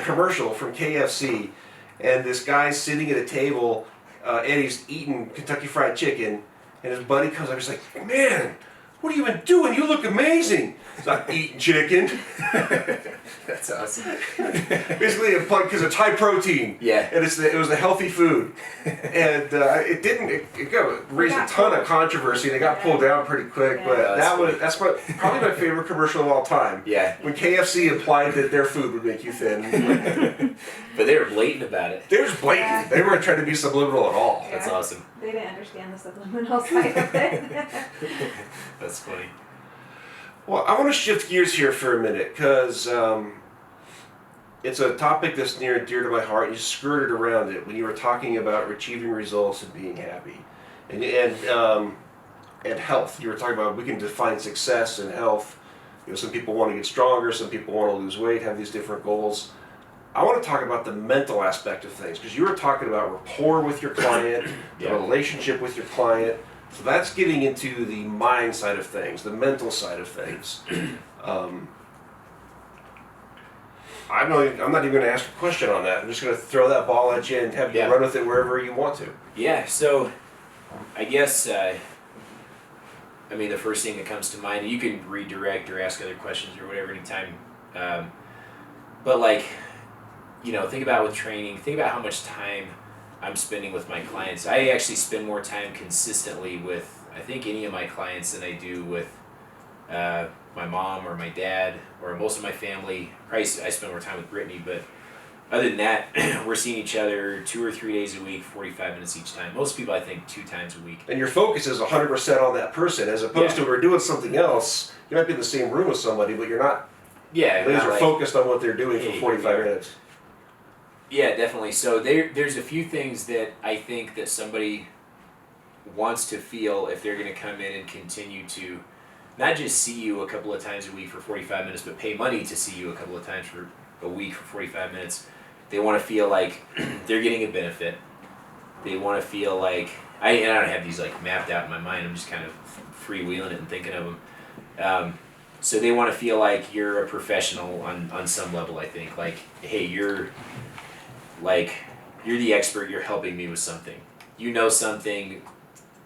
commercial from KFC, and this guy's sitting at a table, and he's eating Kentucky Fried Chicken, and his buddy comes up. He's like, "Man, what have you been doing? You look amazing. It's not eating chicken. That's awesome. Basically, because it's high protein. Yeah. And it was a healthy food. And it raised a ton of controversy. They got pulled down pretty quick, Yeah. but Oh, that's probably my favorite commercial of all time. Yeah. When KFC implied that their food would make you thin. But they were blatant about it. They were just blatant. Yeah. They weren't trying to be subliminal at all. That's Yeah. awesome. They didn't understand the subliminal side of it. That's funny. Well, I want to shift gears here for a minute because it's a topic that's near and dear to my heart. You skirted around it when you were talking about achieving results and being happy, and health. You were talking about we can define success and health. Some people want to get stronger, some people want to lose weight, have these different goals. I want to talk about the mental aspect of things because you were talking about rapport with your client, the Yeah. relationship with your client. So that's getting into the mind side of things, the mental side of things. I'm not even going to ask a question on that. I'm just going to throw that ball at you and have you Yeah. run with it wherever you want to. Yeah, so I guess, the first thing that comes to mind, you can redirect or ask other questions or whatever anytime. But think about with training, think about how much time I'm spending with my clients. I actually spend more time consistently with, I think, any of my clients than I do with my mom or my dad or most of my family. Probably I spend more time with Brittany, but other than that, we're seeing each other 2 or 3 days a week, 45 minutes each time. Most people, I think, 2 times a week. And your focus is 100% on that person as opposed to we're doing something else. You might be in the same room with somebody, but you're not Yeah, laser not focused on what they're doing Hey, for 45 here we are. minutes. Yeah, definitely. So there's a few things that I think that somebody wants to feel if they're going to come in and continue to not just see you a couple of times a week for 45 minutes, but pay money to see you a couple of times for a week for 45 minutes. They want to feel like they're getting a benefit. They want to feel like, I don't have these mapped out in my mind. I'm just kind of freewheeling it and thinking of them. So they want to feel like you're a professional on some level, I think. Like, hey, you're the expert, you're helping me with something. You know something,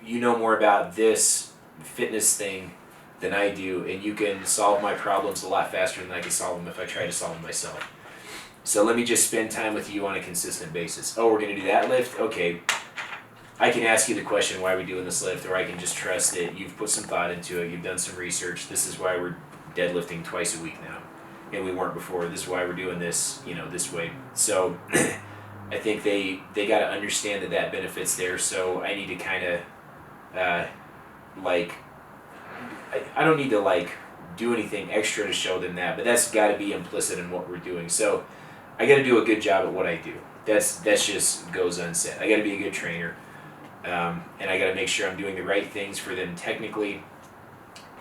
you know more about this fitness thing than I do, and you can solve my problems a lot faster than I can solve them if I try to solve them myself. So let me just spend time with you on a consistent basis. Oh, we're going to do that lift? Okay. I can ask you the question, why are we doing this lift? Or I can just trust that you've put some thought into it, you've done some research. This is why we're deadlifting twice a week now. And we weren't before. This is why we're doing this, this way. So I think they got to understand that benefit's there. So I need to kind of, I don't need to do anything extra to show them that, but that's got to be implicit in what we're doing. So I got to do a good job at what I do. That's just goes unsaid. I got to be a good trainer, and I got to make sure I'm doing the right things for them technically,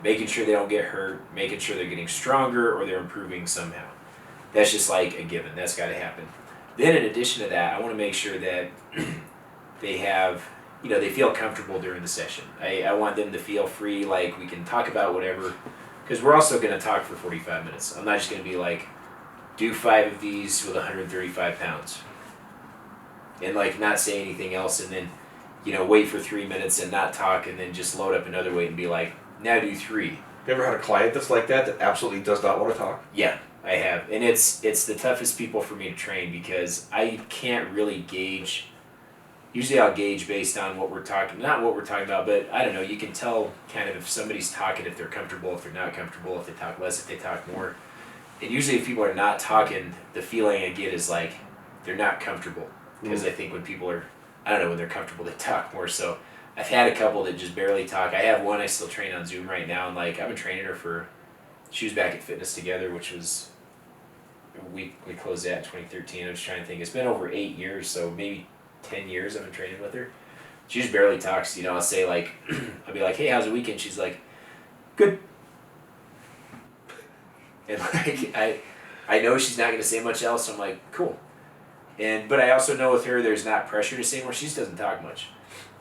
making sure they don't get hurt, making sure they're getting stronger or they're improving somehow. That's just a given. That's got to happen. Then in addition to that, I want to make sure that they have, they feel comfortable during the session. I want them to feel free, we can talk about whatever, because we're also going to talk for 45 minutes. I'm not just going to be do 5 of these with 135 pounds and not say anything else and then, wait for 3 minutes and not talk and then just load up another weight and be now do 3. You ever had a client that's like that absolutely does not want to talk? Yeah, I have. And it's the toughest people for me to train because I can't really gauge. Usually I'll gauge based on what we're talking, not what we're talking about, but I don't know, you can tell kind of if somebody's talking, if they're comfortable, if they're not comfortable, if they talk less, if they talk more. And usually if people are not talking, the feeling I get is they're not comfortable. Because I think when people are, when they're comfortable, they talk more. So I've had a couple that just barely talk. I have one I still train on Zoom right now, and I've been training her she was back at Fitness Together, which was, we closed that in 2013. I was trying to think, it's been over 8 years, so maybe 10 years I've been training with her. She just barely talks, I'll say I'll be hey, how's the weekend? She's good. And I know she's not going to say much else, so I'm cool. But I also know with her there's not pressure to say more. She just doesn't talk much.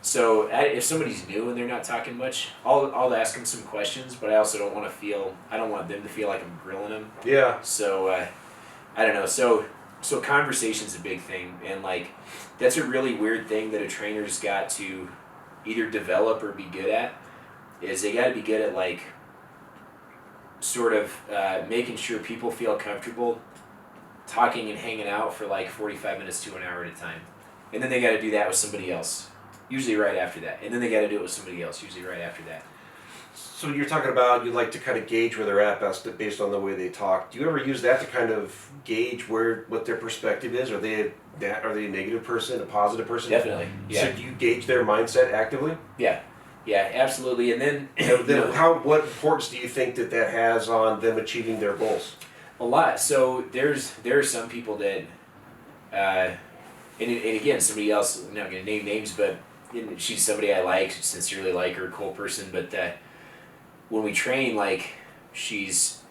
So if somebody's new and they're not talking much, I'll ask them some questions, but I also don't want them to feel like I'm grilling them. Yeah. So I don't know. So conversation's a big thing, and that's a really weird thing that a trainer's got to either develop or be good at, is they got to be good at like sort of making sure people feel comfortable talking and hanging out for like 45 minutes to an hour at a time. And then they got to do that with somebody else, usually right after that. And then they got to do it with somebody else, usually right after that. So you're talking about you like to kind of gauge where they're at based on the way they talk. Do you ever use that to kind of gauge what their perspective is? Are they a negative person, a positive person? Definitely. Yeah. So do you gauge their mindset actively? Yeah. Yeah, absolutely. And then, what importance do you think that has on them achieving their goals? a lot. So there are some people that, and again, somebody else, I'm not going to name names, but she's somebody I like, sincerely like her, a cool person, but when we train, like, she's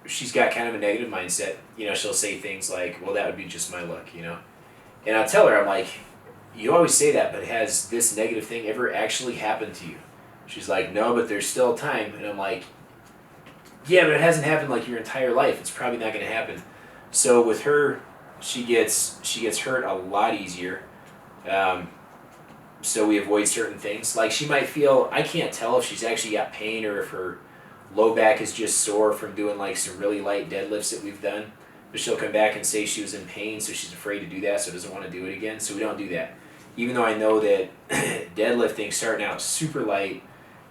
got kind of a negative mindset. She'll say things like, well, that would be just my luck, And I'll tell her, I'm like, you always say that, but has this negative thing ever actually happened to you? She's like, no, but there's still time. And I'm like, yeah, but it hasn't happened like your entire life. It's probably not going to happen. So with her, she gets hurt a lot easier. So we avoid certain things. Like, she might feel, I can't tell if she's actually got pain or if her low back is just sore from doing like some really light deadlifts that we've done. But she'll come back and say she was in pain, so she's afraid to do that, so doesn't want to do it again. So we don't do that. Even though I know that deadlifting, starting out super light,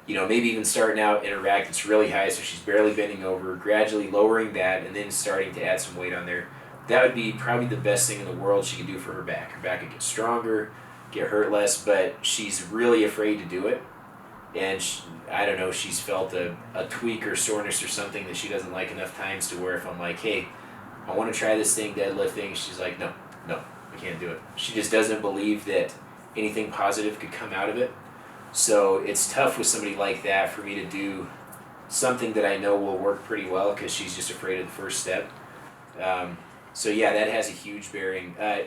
maybe even starting out in a rack that's really high, so she's barely bending over, gradually lowering that, and then starting to add some weight on there. That would be probably the best thing in the world she could do for her back. Her back would get stronger, get hurt less, but she's really afraid to do it. And I don't know, she's felt a tweak or soreness or something that she doesn't like enough times to where if I'm like, hey, I want to try this thing, deadlifting, she's like, no, I can't do it. She just doesn't believe that anything positive could come out of it. So it's tough with somebody like that for me to do something that I know will work pretty well because she's just afraid of the first step. So yeah, that has a huge bearing. How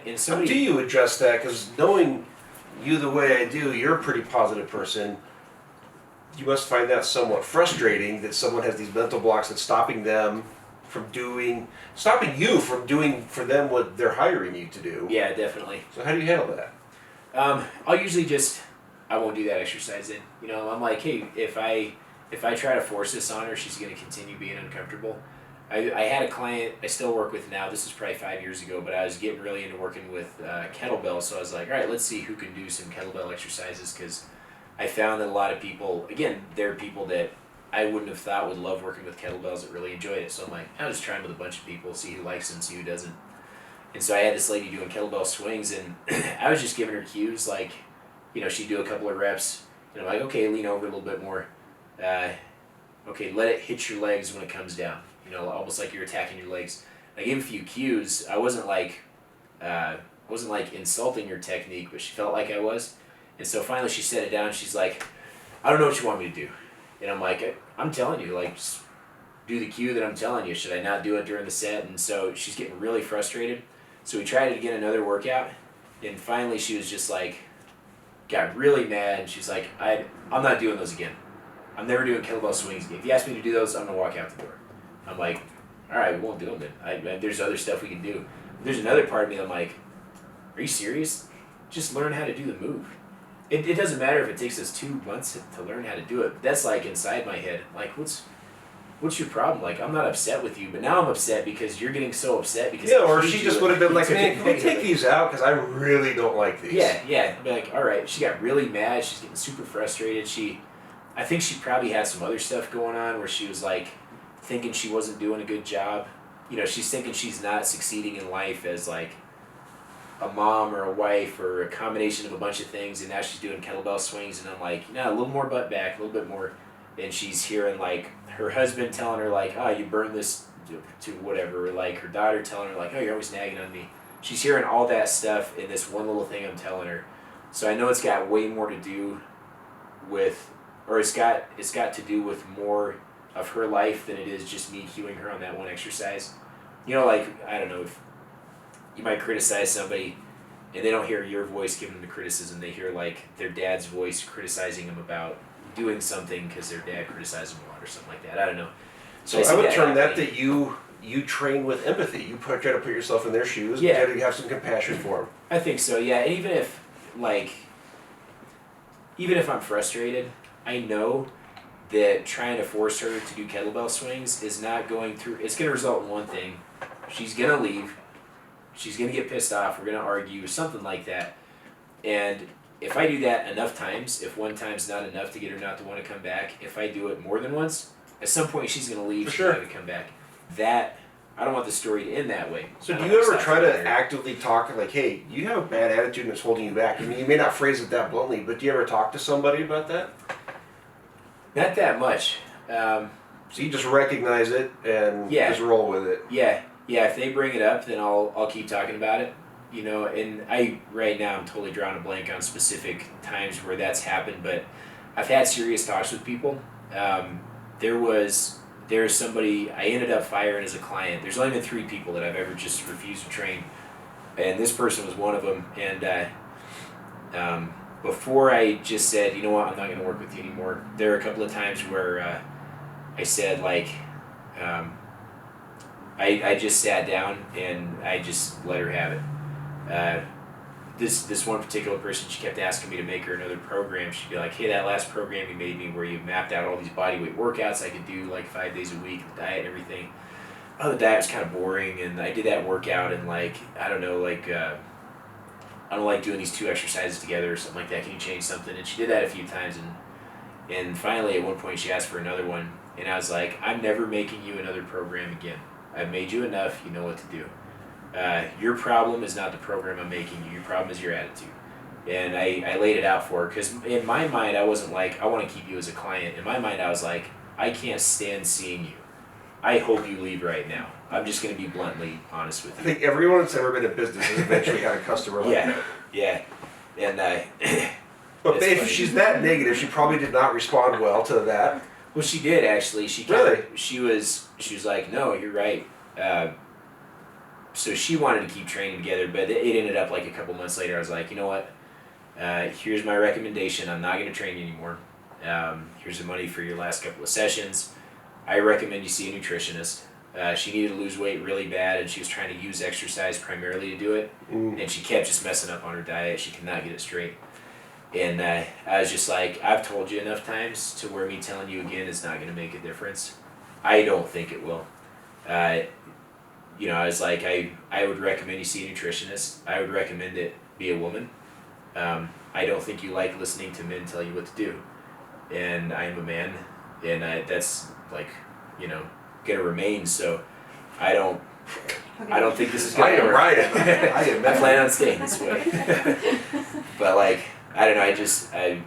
do you address that? Because knowing you the way I do, you're a pretty positive person. You must find that somewhat frustrating that someone has these mental blocks that's stopping you from doing for them what they're hiring you to do. Yeah, definitely. So how do you handle that? I'll usually I won't do that exercise in. I'm like, hey, if I try to force this on her, she's going to continue being uncomfortable. I had a client I still work with now, this is probably 5 years ago, but I was getting really into working with kettlebells, so I was like, all right, let's see who can do some kettlebell exercises, because I found that a lot of people, again, there are people that I wouldn't have thought would love working with kettlebells that really enjoyed it, so I'm like, I'll just try them with a bunch of people, see who likes them, see who doesn't. And so I had this lady doing kettlebell swings, and I was just giving her cues, like, she'd do a couple of reps, and I'm like, okay, lean over a little bit more. Okay, let it hit your legs when it comes down. Almost like you're attacking your legs. I gave a few cues. I wasn't like insulting her technique, but she felt like I was. And so finally she set it down, and she's like, I don't know what you want me to do. And I'm like, I'm telling you, like, just do the cue that I'm telling you. Should I not do it during the set? And so she's getting really frustrated. So we tried it again, another workout, and finally she was just like, got really mad, and she's like, I'm not doing those again. I'm never doing kettlebell swings again. If you ask me to do those, I'm going to walk out the door. I'm like, all right, we won't do them then. There's other stuff we can do. There's another part of me that I'm like, are you serious? Just learn how to do the move. It doesn't matter if it takes us 2 months to learn how to do it. That's like inside my head. Like, what's your problem? Like, I'm not upset with you, but now I'm upset because you're getting so upset because or she just would have been like, man, can we take these out because I really don't like these. Yeah. I'd be like, all right. She got really mad. She's getting super frustrated. I think she probably had some other stuff going on where she was like thinking she wasn't doing a good job. She's thinking she's not succeeding in life as like a mom or a wife or a combination of a bunch of things, and now she's doing kettlebell swings, and I'm like, a little more butt back, a little bit more. And she's hearing like her husband telling her like, oh, you burned this to whatever, or like her daughter telling her like, oh, you're always nagging on me. She's hearing all that stuff in this one little thing I'm telling her. So I know it's got way more to do with, or it's got to do with more of her life than it is just me cueing her on that one exercise. Like, I don't know, if you might criticize somebody and they don't hear your voice giving them the criticism, they hear like their dad's voice criticizing them about doing something because their dad criticized them a lot or something like that. I don't know. So I would term that you train with empathy. You try to put yourself in their shoes. Yeah. You try to have some compassion for them. I think so, yeah. And even if I'm frustrated, I know that trying to force her to do kettlebell swings is not going through, it's going to result in one thing. She's going to leave. She's going to get pissed off. We're going to argue, something like that. And if I do that enough times, if one time's not enough to get her not to want to come back, if I do it more than once, at some point she's going to leave. For sure. She's not going to come back. That, I don't want the story to end that way. So do you ever try to actively talk like, hey, you have a bad attitude and it's holding you back? I mean, you may not phrase it that bluntly, but do you ever talk to somebody about that? Not that much. So you just recognize it and just roll with it. Yeah. If they bring it up, then I'll keep talking about it. You know, and right now I'm totally drawing a blank on specific times where that's happened, but I've had serious talks with people. There's somebody I ended up firing as a client. There's only been 3 people that I've ever just refused to train, and this person was one of them. And before I just said, you know what, I'm not going to work with you anymore, there were a couple of times where I said, like, I just sat down and I just let her have it. This one particular person, she kept asking me to make her another program. She'd be like, hey, that last program you made me where you mapped out all these bodyweight workouts I could do like 5 days a week, the diet and everything. Oh, the diet was kind of boring, and I did that workout and I don't like doing these 2 exercises together or something like that. Can you change something? And she did that a few times, and finally at one point she asked for another one, and I was like, I'm never making you another program again. I've made you enough, you know what to do. Your problem is not the program I'm making you. Your problem is your attitude. And I laid it out for her, because in my mind I wasn't like, I want to keep you as a client. In my mind I was like, I can't stand seeing you. I hope you leave right now. I'm just going to be bluntly honest with you. I think everyone that's ever been in business has eventually had a customer like that. Yeah. And but if she's that negative, she probably did not respond well to that. Well, she did actually. She was like, no, you're right. So she wanted to keep training together, but it ended up like a couple months later. I was like, you know what? Here's my recommendation. I'm not going to train you anymore. Here's the money for your last couple of sessions. I recommend you see a nutritionist. She needed to lose weight really bad, and she was trying to use exercise primarily to do it. And she kept just messing up on her diet. She could not get it straight. And I was just like, I've told you enough times to where me telling you again is not going to make a difference. I don't think it will. You know, I was like, I would recommend you see a nutritionist. I would recommend it be a woman. I don't think you like listening to men tell you what to do. And I am a man, and that's like, you know, going to remain. So I don't think this is going to work. Right. I plan on staying this way. But like, I don't know,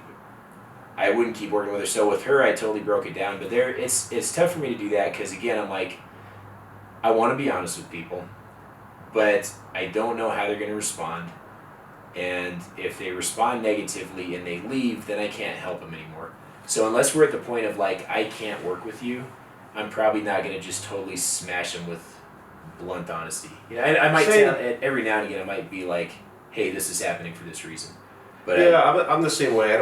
I wouldn't keep working with her. So with her, I totally broke it down. But it's tough for me to do that, because again, I'm like, I want to be honest with people, but I don't know how they're going to respond. And if they respond negatively and they leave, then I can't help them anymore. So unless we're at the point of like, I can't work with you, I'm probably not going to just totally smash them with blunt honesty. You know, I might tell, every now and again, I might be like, hey, this is happening for this reason. But I'm the same way.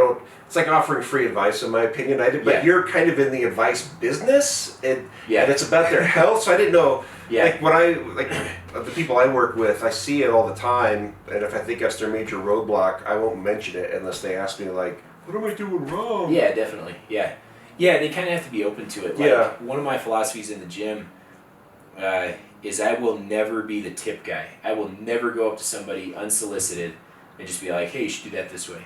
It's like offering free advice, in my opinion. But you're kind of in the advice business, and it's about their health. So I didn't know. Like the people I work with, I see it all the time, and if I think that's their major roadblock, I won't mention it unless they ask me like, "What am I doing wrong?" Yeah, definitely. Yeah, they kind of have to be open to it. Like, one of my philosophies in the gym is I will never be the tip guy. I will never go up to somebody unsolicited and just be like, hey, you should do that this way.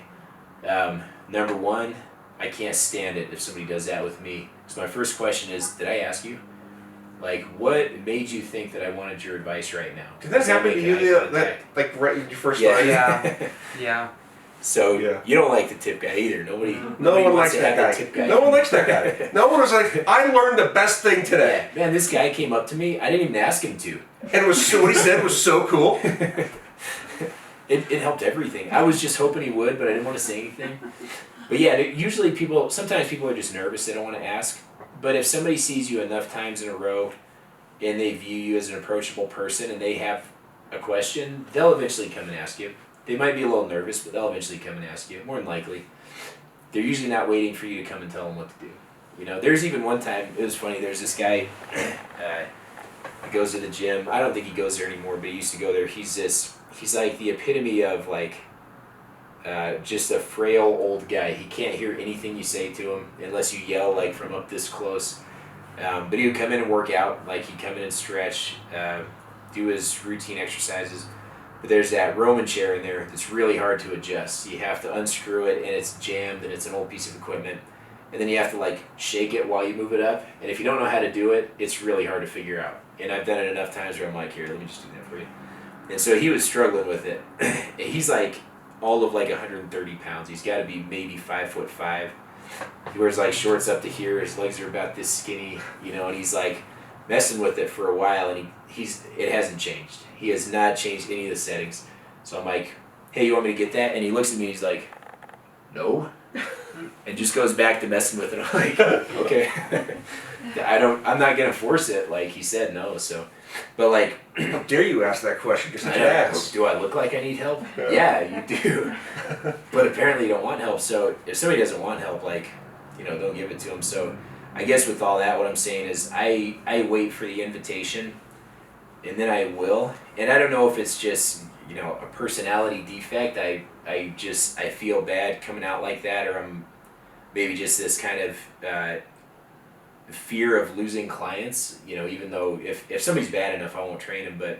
Number one, I can't stand it if somebody does that with me. So my first question is, did I ask you? Like, what made you think that I wanted your advice right now? Did that happen to you right when you first started? Yeah. So you don't like the tip guy either. No one likes that guy. No one likes that guy. No one was like, I learned the best thing today. Yeah. Man, this guy came up to me. I didn't even ask him to. And it was what he said was so cool. It helped everything. I was just hoping he would, but I didn't want to say anything. But yeah, usually sometimes people are just nervous. They don't want to ask. But if somebody sees you enough times in a row and they view you as an approachable person and they have a question, they'll eventually come and ask you. They might be a little nervous, but they'll eventually come and ask you, more than likely. They're usually not waiting for you to come and tell them what to do. You know, there's even one time, it was funny, there's this guy, he goes to the gym. I don't think he goes there anymore, but he used to go there. He's like the epitome of like just a frail old guy. He can't hear anything you say to him unless you yell like from up this close. But he would come in and work out, like he'd come in and stretch, do his routine exercises. But there's that Roman chair in there that's really hard to adjust. You have to unscrew it, and it's jammed, and it's an old piece of equipment. And then you have to like shake it while you move it up. And if you don't know how to do it, it's really hard to figure out. And I've done it enough times where I'm like, here, let me just do that for you. And so he was struggling with it. He's like all of like 130 pounds. He's got to be maybe 5'5". He wears like shorts up to here. His legs are about this skinny, and he's like messing with it for a while, and it hasn't changed. He has not changed any of the settings. So I'm like, hey, you want me to get that? And he looks at me and he's like, no. And just goes back to messing with it. I'm like, okay. I'm not gonna force it. Like he said no, so. But like, how dare you ask that question? You're such an I know, ass. do I look like I need help? Yeah, you do. But apparently you don't want help. So if somebody doesn't want help, like, don't give it to them. So I guess with all that, what I'm saying is I wait for the invitation, and then I will. And I don't know if it's just a personality defect. I feel bad coming out like that, or I'm maybe just this kind of fear of losing clients, even though if somebody's bad enough, I won't train them, but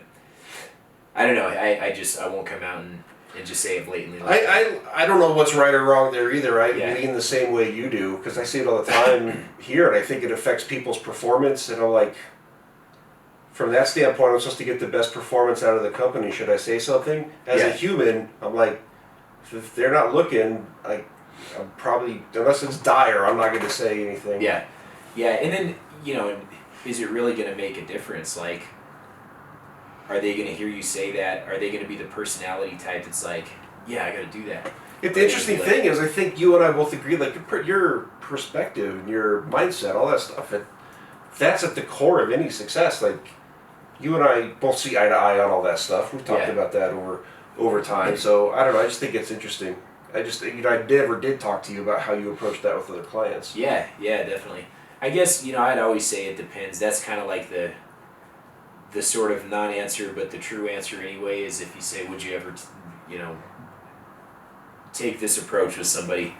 I don't know, I won't come out and just say it blatantly. Like I don't know what's right or wrong there either. I Yeah. lean the same way you do, because I see it all the time here, and I think it affects people's performance, and I'm like, from that standpoint, I'm supposed to get the best performance out of the company. Should I say something? As a human, I'm like, if they're not looking, I'm probably, unless it's dire, I'm not going to say anything. Yeah, and then, is it really going to make a difference? Like, are they going to hear you say that? Are they going to be the personality type that's like, yeah, I got to do that? The interesting thing is, I think you and I both agree, like, your perspective and your mindset, all that stuff, that's at the core of any success. Like, you and I both see eye to eye on all that stuff. We've talked about that over time. So, I don't know, I just think it's interesting. I never did talk to you about how you approach that with other clients. Yeah, definitely. I guess, I'd always say it depends. That's kind of like the sort of non-answer, but the true answer anyway is if you say, would you ever, take this approach with somebody?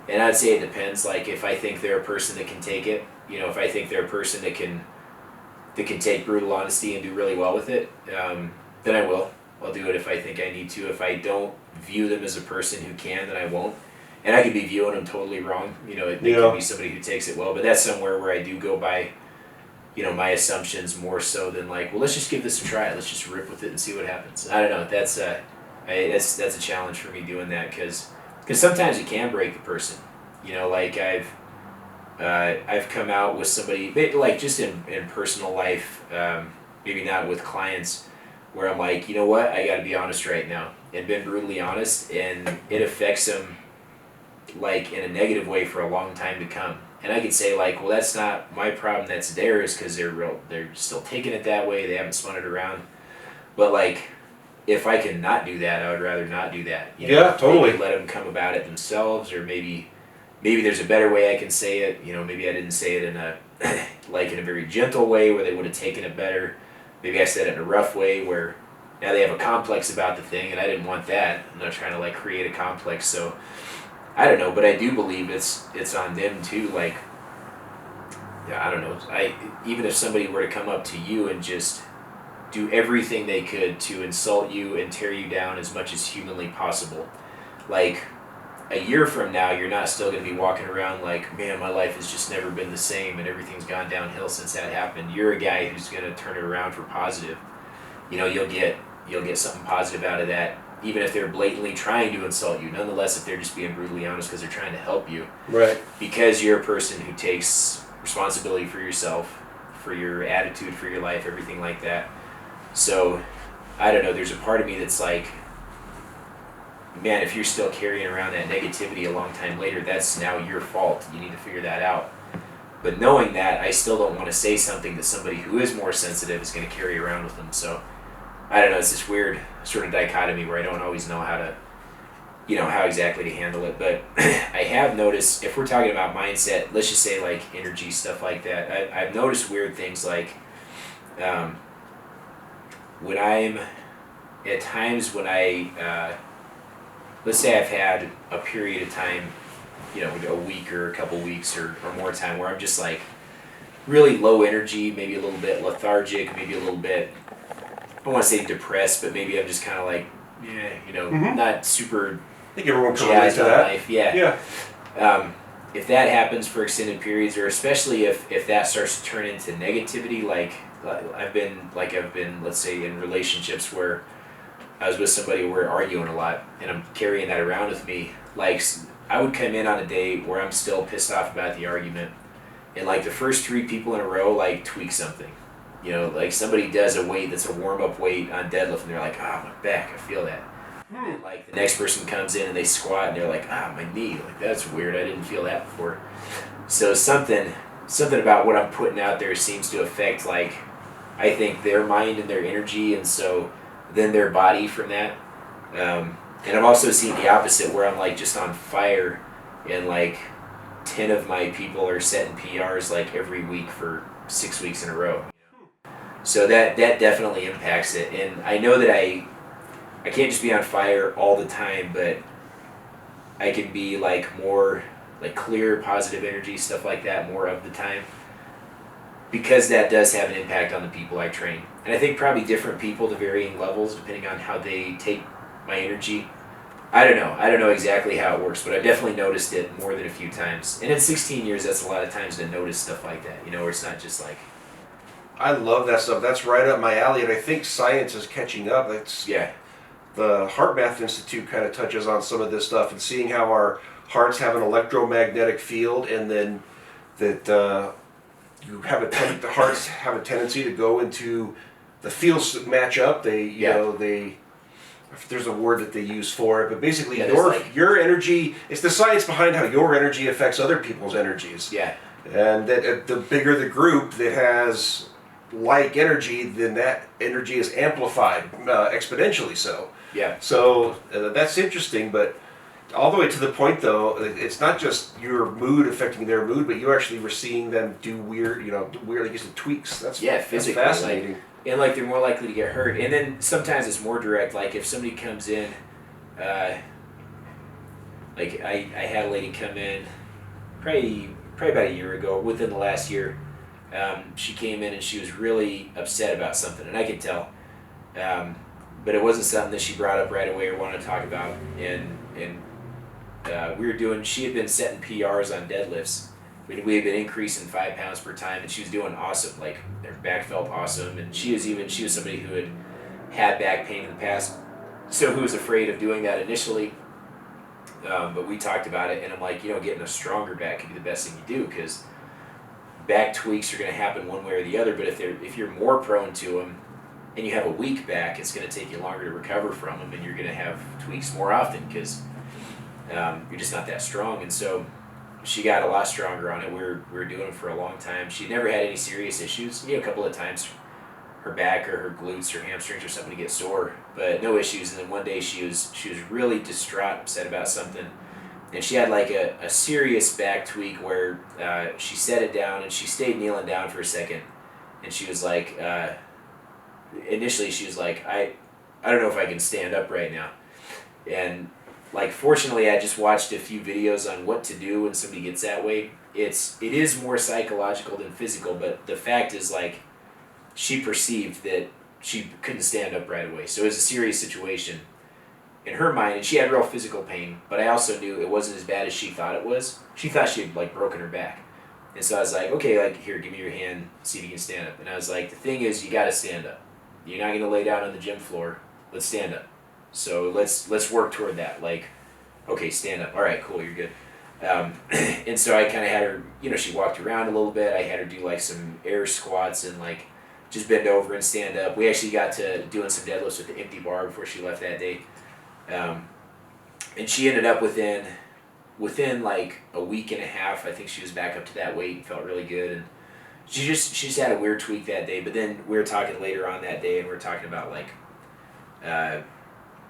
And I'd say it depends. Like, if I think they're a person that can take it, if I think they're a person that can take brutal honesty and do really well with it, then I will. I'll do it if I think I need to. If I don't view them as a person who can, then I won't. And I could be viewing them totally wrong. They could be somebody who takes it well, but that's somewhere where I do go by, my assumptions more so than like, well, let's just give this a try. Let's just rip with it and see what happens. I don't know. That's a challenge for me doing that because sometimes it can break the person. Like I've come out with somebody, like just in personal life, maybe not with clients, where I'm like, you know what, I got to be honest right now, and been brutally honest, and it affects them like in a negative way for a long time to come. And I could say like, well, that's not my problem, that's theirs, because they're still taking it that way, they haven't spun it around. But like, if I can not do that, I would rather not do that. Totally. Maybe let them come about it themselves, or maybe there's a better way I can say it. Maybe I didn't say it in a in a very gentle way where they would have taken it better. Maybe I said it in a rough way where now they have a complex about the thing, and I didn't want that. I'm not trying to like create a complex. So I don't know, but I do believe it's on them too. Like, I don't know. Even if somebody were to come up to you and just do everything they could to insult you and tear you down as much as humanly possible, like, a year from now, you're not still going to be walking around like, man, my life has just never been the same and everything's gone downhill since that happened. You're a guy who's going to turn it around for positive. You'll get something positive out of that, even if they're blatantly trying to insult you. Nonetheless, if they're just being brutally honest because they're trying to help you. Right. Because you're a person who takes responsibility for yourself, for your attitude, for your life, everything like that. So, I don't know, there's a part of me that's like, man, if you're still carrying around that negativity a long time later, that's now your fault. You need to figure that out. But knowing that, I still don't want to say something that somebody who is more sensitive is going to carry around with them. So, I don't know, it's this weird sort of dichotomy where I don't always know how to, how exactly to handle it. But I have noticed, if we're talking about mindset, let's just say like energy, stuff like that, I've noticed weird things like when I'm, at times when I let's say I've had a period of time, a week or a couple weeks or more time where I'm just like really low energy, maybe a little bit lethargic, maybe a little bit, I don't want to say depressed, but maybe I'm just kind of like, not super I think everyone can relate jazzed to on that. life. Yeah. If that happens for extended periods, or especially if that starts to turn into negativity, like I've been, let's say, in relationships where I was with somebody where we're arguing a lot, and I'm carrying that around with me. Like, I would come in on a day where I'm still pissed off about the argument, and like the first 3 people in a row like tweak something. Like somebody does a weight that's a warm-up weight on deadlift, and they're like, my back, I feel that. And like the next person comes in and they squat, and they're like, my knee, like that's weird, I didn't feel that before. So something about what I'm putting out there seems to affect, like, I think their mind and their energy, and so then their body from that. And I've also seen the opposite, where I'm like just on fire, and like 10 of my people are setting PRs like every week for 6 weeks in a row. So that definitely impacts it. And I know that I can't just be on fire all the time, but I can be like more like clear, positive energy, stuff like that more of the time, because that does have an impact on the people I train. And I think probably different people to varying levels depending on how they take my energy. I don't know exactly how it works, but I've definitely noticed it more than a few times. And in 16 years, that's a lot of times to notice stuff like that, where it's not just like... I love that stuff. That's right up my alley, and I think science is catching up. Yeah. The Heart Math Institute kind of touches on some of this stuff, and seeing how our hearts have an electromagnetic field, and then that you have the hearts have a tendency to go into the fields that match up. There's a word that they use for it, but basically your energy, it's the science behind how your energy affects other people's energies. Yeah. And that the bigger the group that has like energy, then that energy is amplified exponentially so. Yeah. So that's interesting, but all the way to the point though, it's not just your mood affecting their mood, but you actually were seeing them do weird, like you said, tweaks. That's physically fascinating. And like they're more likely to get hurt. And then sometimes it's more direct. Like if somebody comes in, like I had a lady come in probably about a year ago, within the last year. She came in and she was really upset about something, and I could tell. But it wasn't something that she brought up right away or wanted to talk about. And she had been setting PRs on deadlifts. We had been increasing 5 pounds per time, and she was doing awesome. Like her back felt awesome, and she was somebody who had back pain in the past, so who was afraid of doing that initially. But we talked about it, and I'm like, getting a stronger back could be the best thing you do, because back tweaks are going to happen one way or the other. But if you're more prone to them, and you have a weak back, it's going to take you longer to recover from them, and you're going to have tweaks more often because you're just not that strong. And so she got a lot stronger on it. We were doing it for a long time. She never had any serious issues. A couple of times her back or her glutes or hamstrings or something to get sore, but no issues. And then one day she was really distraught, upset about something, and she had like a serious back tweak where she set it down and she stayed kneeling down for a second, and she was like, initially she was like, I don't know if I can stand up right now. And like, fortunately, I just watched a few videos on what to do when somebody gets that way. It is more psychological than physical, but the fact is, like, she perceived that she couldn't stand up right away. So it was a serious situation in her mind, and she had real physical pain, but I also knew it wasn't as bad as she thought it was. She thought she had, like, broken her back. And so I was like, okay, like, here, give me your hand, see if you can stand up. And I was like, the thing is, you gotta stand up. You're not gonna lay down on the gym floor. Let's stand up. So let's work toward that. Like, okay, stand up. All right, cool, you're good. And so I kind of had her, she walked around a little bit. I had her do like some air squats and like just bend over and stand up. We actually got to doing some deadlifts with the empty bar before she left that day. And she ended up within like a week and a half, I think she was back up to that weight and felt really good. And she just had a weird tweak that day. But then we were talking later on that day, and we were talking about like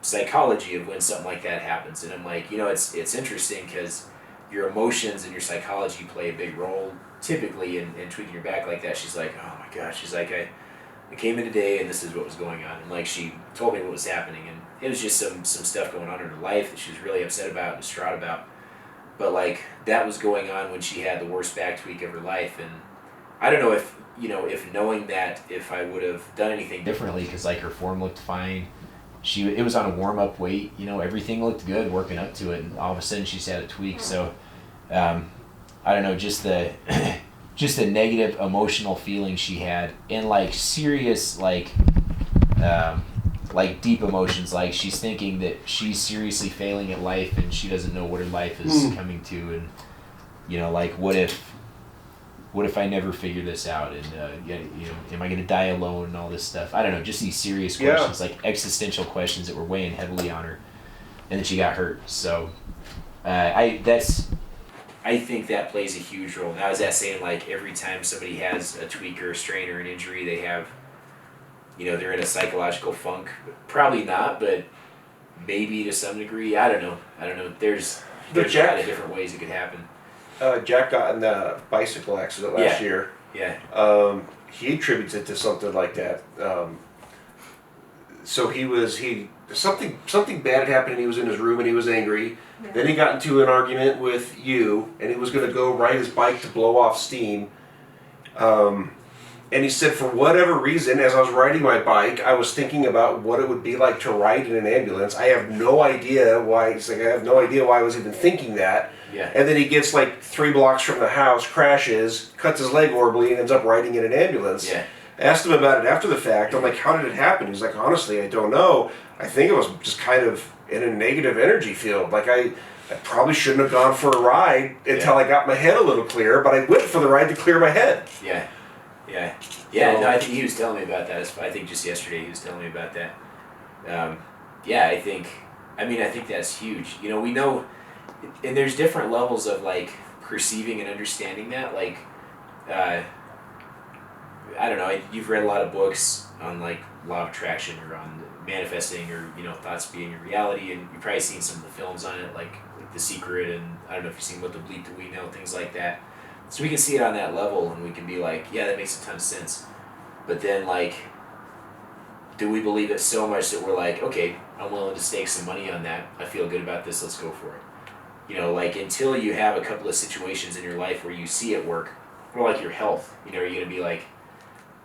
psychology of when something like that happens. And I'm like, it's interesting because your emotions and your psychology play a big role typically in tweaking your back like that. She's like, oh my gosh, she's like, I came in today and this is what was going on. And like she told me what was happening, and it was just some stuff going on in her life that she was really upset about and distraught about. But like that was going on when she had the worst back tweak of her life, and I don't know if if knowing that if I would have done anything differently, because like her form looked fine. It was on a warm up weight, everything looked good working up to it, and all of a sudden she's had a tweak. So I don't know, just the just the negative emotional feeling she had, and like serious like deep emotions, like she's thinking that she's seriously failing at life and she doesn't know what her life is coming to, and like what if I never figure this out, and am I going to die alone and all this stuff. I don't know, just these serious questions, like existential questions that were weighing heavily on her, and then she got hurt. So I think that plays a huge role. Now, is that saying like every time somebody has a tweak or a strain or an injury, they have, they're in a psychological funk? Probably not, but maybe to some degree. I don't know. There's a lot of different ways it could happen. Jack got in a bicycle accident last year. Yeah. He attributes it to something like that. So something bad had happened, and he was in his room and he was angry. Yeah. Then he got into an argument with you, and he was going to go ride his bike to blow off steam. And he said, for whatever reason, as I was riding my bike, I was thinking about what it would be like to ride in an ambulance. I have no idea why. He's like, I have no idea why I was even thinking that. Yeah. And then he gets like 3 blocks from the house, crashes, cuts his leg horribly, and ends up riding in an ambulance. Yeah. I asked him about it after the fact. I'm like, how did it happen? He's like, honestly, I don't know. I think it was just kind of in a negative energy field. Like I probably shouldn't have gone for a ride until I got my head a little clearer, but I went for the ride to clear my head. Yeah. No, I think he was telling me about that. I think just yesterday he was telling me about that. I think that's huge. We know, and there's different levels of like perceiving and understanding that. Like, I don't know. You've read a lot of books on like law of attraction or on manifesting or thoughts being a reality, and you've probably seen some of the films on it, like The Secret, and I don't know if you've seen What the Bleep Do We Know, things like that. So we can see it on that level, and we can be like, yeah, that makes a ton of sense. But then, like, do we believe it so much that we're like, okay, I'm willing to stake some money on that. I feel good about this. Let's go for it. Like, until you have a couple of situations in your life where you see it work, or like your health, you're going to be like,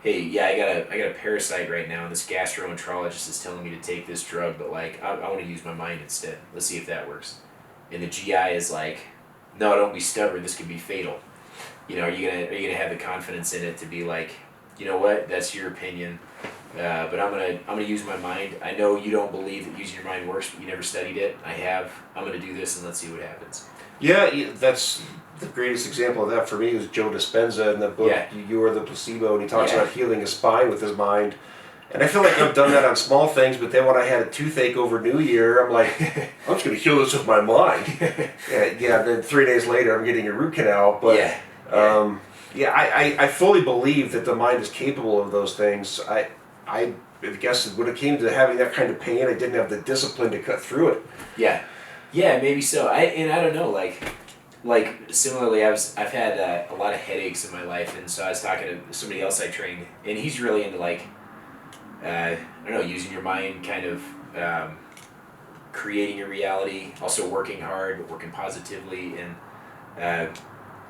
hey, yeah, I got a parasite right now, and this gastroenterologist is telling me to take this drug, but like, I want to use my mind instead. Let's see if that works. And the GI is like, no, don't be stubborn. This could be fatal. Are you gonna have the confidence in it to be like, you know what, that's your opinion, but I'm gonna use my mind. I know you don't believe that using your mind works, but you never studied it. I have. I'm gonna do this, and let's see what happens. Yeah, that's the greatest example of that for me is Joe Dispenza in the book You Are the Placebo, and he talks about healing his spine with his mind. And I feel like I've done that on small things, but then when I had a toothache over New Year, I'm like, I'm just going to heal this with my mind. Then 3 days later, I'm getting a root canal. But I fully believe that the mind is capable of those things. I guess when it came to having that kind of pain, I didn't have the discipline to cut through it. Yeah, maybe so. I don't know, like similarly, I've had a lot of headaches in my life, and so I was talking to somebody else I trained, and he's really into like, I don't know, using your mind, kind of creating a reality, also working hard, but working positively, and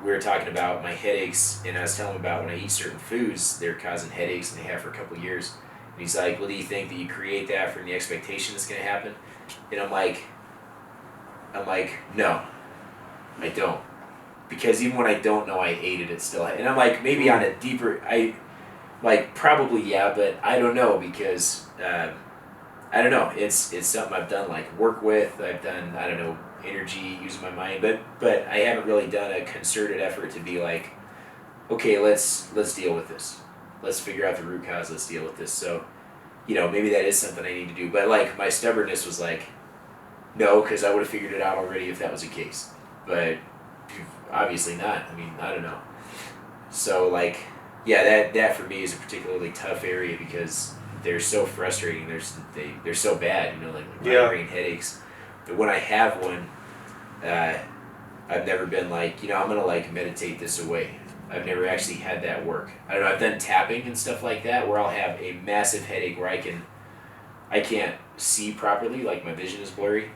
we were talking about my headaches, and I was telling him about when I eat certain foods, they're causing headaches, and they have for a couple of years. And he's like, well, do you think that you create that from the expectation that's going to happen? And I'm like, no, I don't. Because even when I don't know I ate it, it's still... And I'm like, maybe on a deeper... probably, yeah, but I don't know, because... I don't know. It's something I've done, like, work with. I've done, I don't know, energy, using my mind. But I haven't really done a concerted effort to be like, okay, let's deal with this. Let's figure out the root cause. Let's deal with this. So, maybe that is something I need to do. But, like, my stubbornness was like, no, because I would have figured it out already if that was the case. But obviously not. I mean, I don't know. So, like, yeah, that for me is a particularly tough area because they're so frustrating. They're so bad, like migraine headaches. But when I have one, I've never been like, I'm going to, like, meditate this away. I've never actually had that work. I don't know, I've done tapping and stuff like that where I'll have a massive headache where I can't see properly, like my vision is blurry.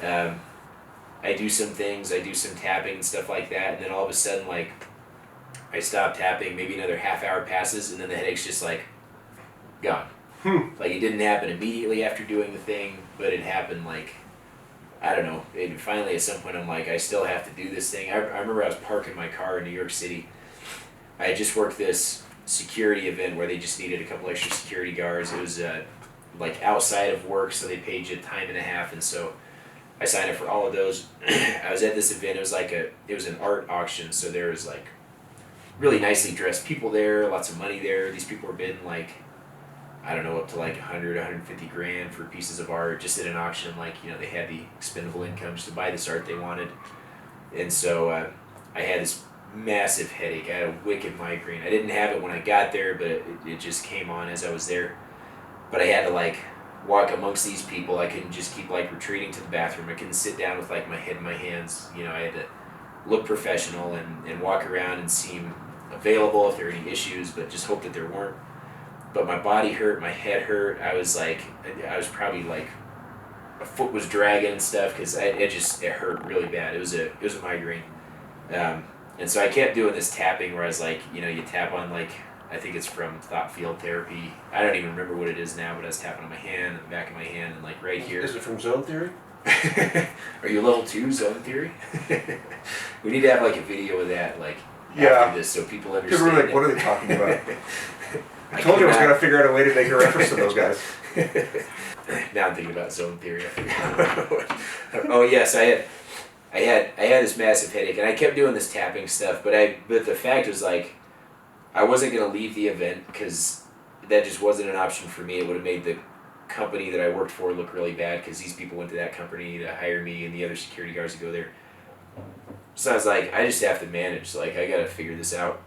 I do some things, I do some tapping and stuff like that, and then all of a sudden, like, I stop tapping, maybe another half hour passes, and then the headache's just like gone. Like, it didn't happen immediately after doing the thing, but it happened like, I don't know. And finally, at some point, I'm like, I still have to do this thing. I remember I was parking my car in New York City. I had just worked this security event where they just needed a couple extra security guards. It was like outside of work, so they paid you time and a half, and so I signed up for all of those. I was at this event. It was like it was an art auction, so there was like really nicely dressed people there, lots of money there. These people were bidding like, I don't know, up to like 100, 150 grand for pieces of art just at an auction. Like, you know, they had the expendable income just to buy this art they wanted. And so I had this massive headache. I had a wicked migraine. I didn't have it when I got there, but it just came on as I was there. But I had to like walk amongst these people. I couldn't just keep like retreating to the bathroom. I couldn't sit down with like my head in my hands. You know, I had to look professional and walk around and seem available if there were any issues, but just hope that there weren't. But my body hurt, my head hurt. I was probably like, a foot was dragging and stuff because it hurt really bad. It was a migraine, and so I kept doing this tapping where I was like, you know, you tap on like, I think it's from thought field therapy. I don't even remember what it is now, but I was tapping on my hand, and the back of my hand, and like right here. Is it from zone theory? Are you level 2 zone theory? We need to have like a video of that, like Yeah. after this, so people understand. People are like, what are they talking about? I told you I was going to figure out a way to make a reference to those guys. Now I'm thinking about zone theory. Oh yes, I had this massive headache, and I kept doing this tapping stuff. But the fact was like, I wasn't gonna leave the event because that just wasn't an option for me. It would have made the company that I worked for look really bad because these people went to that company to hire me and the other security guards to go there. So I was like, I just have to manage. Like, I gotta figure this out.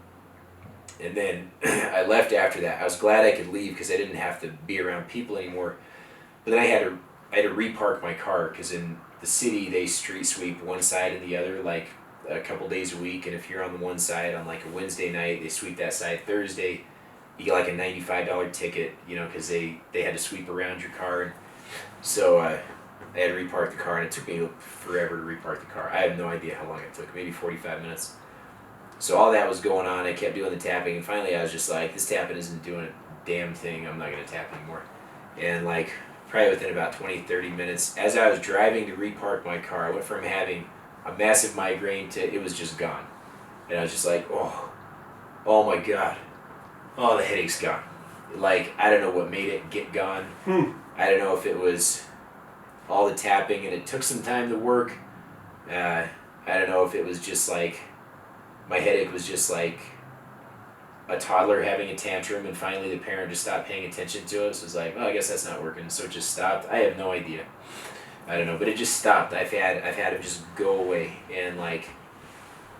And then I left after that. I was glad I could leave because I didn't have to be around people anymore. But then I had to repark my car because in the city they street sweep one side and the other like a couple days a week. And if you're on the one side on like a Wednesday night, they sweep that side Thursday. You get like a $95 ticket, you know, because they had to sweep around your car. And so I had to repark the car, and it took me forever to repark the car. I have no idea how long it took, maybe 45 minutes. So all that was going on. I kept doing the tapping, and finally I was just like, this tapping isn't doing a damn thing. I'm not going to tap anymore. And like probably within about 20, 30 minutes, as I was driving to repark my car, I went from having a massive migraine to it was just gone. And I was just like, oh my God. Oh, the headache's gone. Like, I don't know what made it get gone. I don't know if it was all the tapping and it took some time to work. I don't know if it was just like, my headache was just like a toddler having a tantrum and finally the parent just stopped paying attention to it. So it was like, oh, I guess that's not working. So it just stopped. I have no idea. I don't know, but it just stopped. I've had it just go away and like,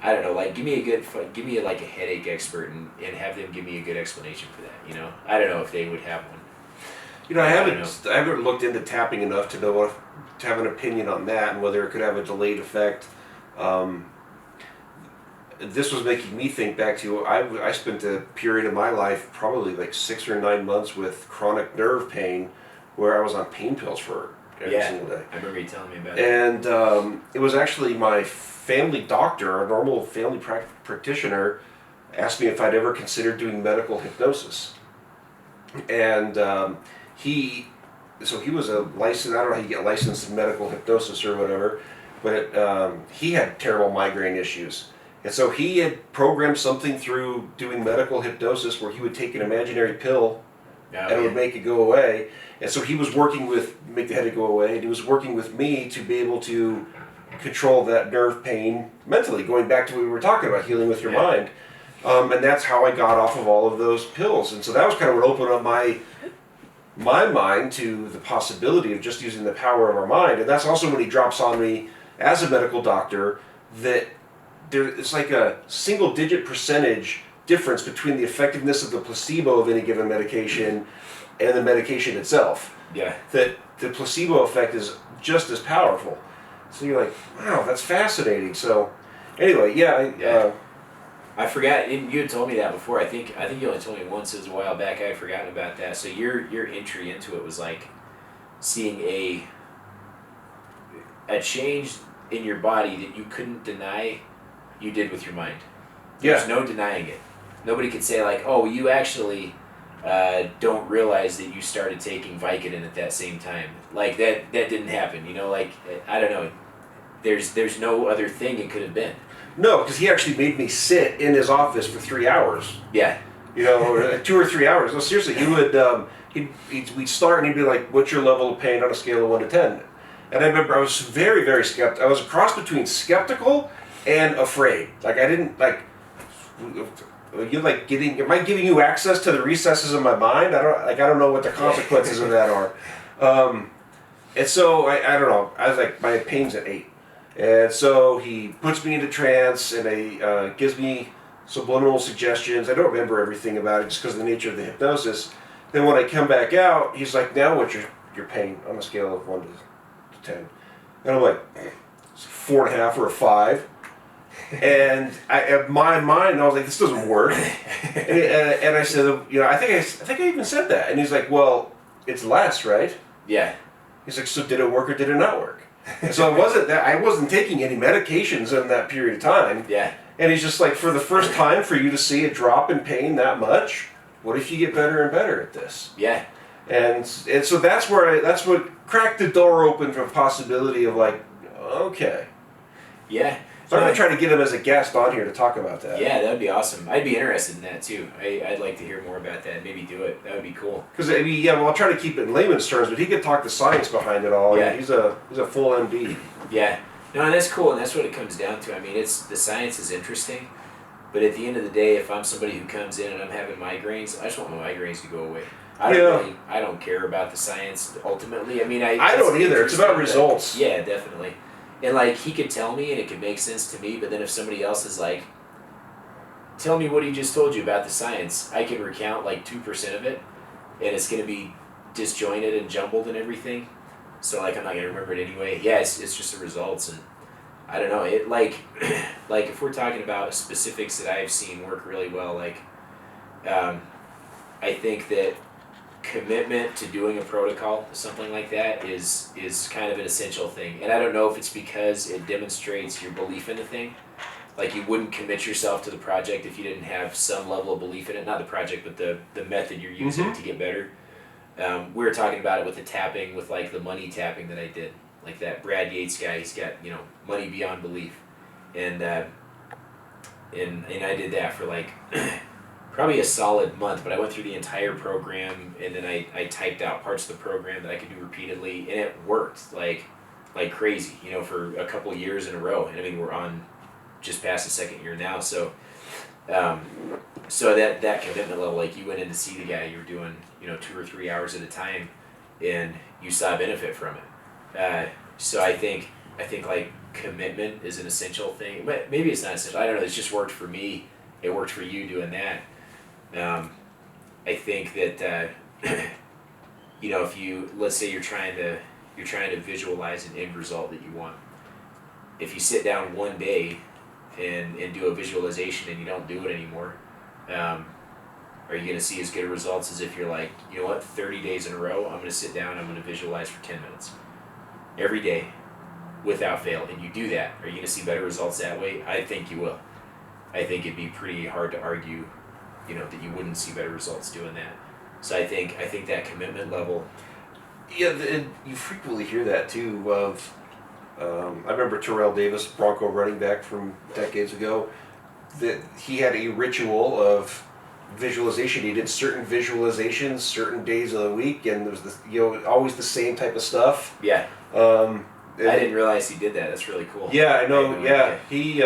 I don't know, like give me like a headache expert and have them give me a good explanation for that, you know? I don't know if they would have one. You know, I haven't looked into tapping enough to know to have an opinion on that and whether it could have a delayed effect. This was making me think back to, I spent a period of my life, probably like 6 or 9 months with chronic nerve pain where I was on pain pills for every single day. I remember you telling me about it. And it was actually my family doctor, a normal family practitioner, asked me if I'd ever considered doing medical hypnosis. And he was a licensed, I don't know how you get licensed in medical hypnosis or whatever, but he had terrible migraine issues. And so he had programmed something through doing medical hypnosis where he would take an imaginary pill and it would make it go away. And so he was working make the headache go away, and he was working with me to be able to control that nerve pain mentally, going back to what we were talking about, healing with your mind. And that's how I got off of all of those pills. And so that was kind of what opened up my mind to the possibility of just using the power of our mind. And that's also when he drops on me as a medical doctor that it's like a single-digit percentage difference between the effectiveness of the placebo of any given medication and the medication itself. Yeah. That the placebo effect is just as powerful. So you're like, wow, that's fascinating. So anyway, I forgot. You had told me that before. I think you only told me once. It was a while back. I had forgotten about that. So your entry into it was like seeing a change in your body that you couldn't deny you did with your mind. There's no denying it. Nobody could say like, oh, you actually don't realize that you started taking Vicodin at that same time. Like that didn't happen. You know, like I don't know. There's no other thing it could have been. No, because he actually made me sit in his office for 3 hours. Yeah. You know, or 2 or 3 hours. No, seriously, he would. We'd start and he'd be like, "What's your level of pain on a scale of 1 to 10?" And I remember I was very, very skeptical. I was a cross between skeptical and afraid. Like I didn't like. You like getting? Am I giving you access to the recesses of my mind? I don't know what the consequences of that are. And so I don't know. I was like, my pain's at 8, and so he puts me into trance and he gives me subliminal suggestions. I don't remember everything about it just because of the nature of the hypnosis. Then when I come back out, he's like, "Now what's your pain on a scale of 1 to 10?" And I'm like, "It's 4.5 or a 5." And in my mind, I was like, "This doesn't work." And I said, "You know, I think I even said that." And he's like, "Well, it's less, right?" Yeah. He's like, "So did it work or did it not work?" And so I wasn't taking any medications in that period of time. Yeah. And he's just like, for the first time, for you to see a drop in pain that much, what if you get better and better at this? Yeah. And so that's what cracked the door open for a possibility of like, okay. Yeah. So I'm going to try to get him as a guest on here to talk about that. Yeah, that would be awesome. I'd be interested in that too. I'd like to hear more about that. Maybe do it. That would be cool. Because I'll try to keep it in layman's terms, but he could talk the science behind it all. Yeah. He's a full MD. Yeah. No, and that's cool, and that's what it comes down to. I mean, the science is interesting, but at the end of the day, if I'm somebody who comes in and I'm having migraines, I just want my migraines to go away. I don't care about the science ultimately. I mean, I don't either. It's about results. Yeah, definitely. And like he could tell me and it could make sense to me, but then if somebody else is like, tell me what he just told you about the science, I can recount like 2% of it, and it's going to be disjointed and jumbled and everything. So like I'm not going to remember it anyway. Yeah, it's just the results, and I don't know. It like if we're talking about specifics that I've seen work really well, like I think that commitment to doing a protocol, something like that, is kind of an essential thing. And I don't know if it's because it demonstrates your belief in the thing. Like you wouldn't commit yourself to the project if you didn't have some level of belief in it. Not the project, but the method you're using to get better. We were talking about it with the tapping, with like the money tapping that I did. Like that Brad Yates guy, he's got, money beyond belief. And I did that for like probably a solid month, but I went through the entire program, and then I typed out parts of the program that I could do repeatedly, and it worked like crazy, for a couple years in a row. And I mean, we're on just past the second year now, so so that commitment level, like you went in to see the guy, you were doing 2 or 3 hours at a time, and you saw benefit from it. So I think like commitment is an essential thing, but maybe it's not essential. I don't know. It's just worked for me. It worked for you doing that. I think that if let's say you're trying to visualize an end result that you want. If you sit down one day and do a visualization and you don't do it anymore, are you going to see as good results as if you're like, 30 days in a row, I'm going to sit down, I'm going to visualize for 10 minutes every day without fail, and you do that? Are you going to see better results that way? I think you will. I think it'd be pretty hard to argue, that you wouldn't see better results doing that. So I think that commitment level. Yeah, you frequently hear that too. Of I remember Terrell Davis, Bronco running back from decades ago, that he had a ritual of visualization. He did certain visualizations certain days of the week, and there was always the same type of stuff. Yeah. I didn't realize he did that. That's really cool. Yeah, I know. Yeah, he.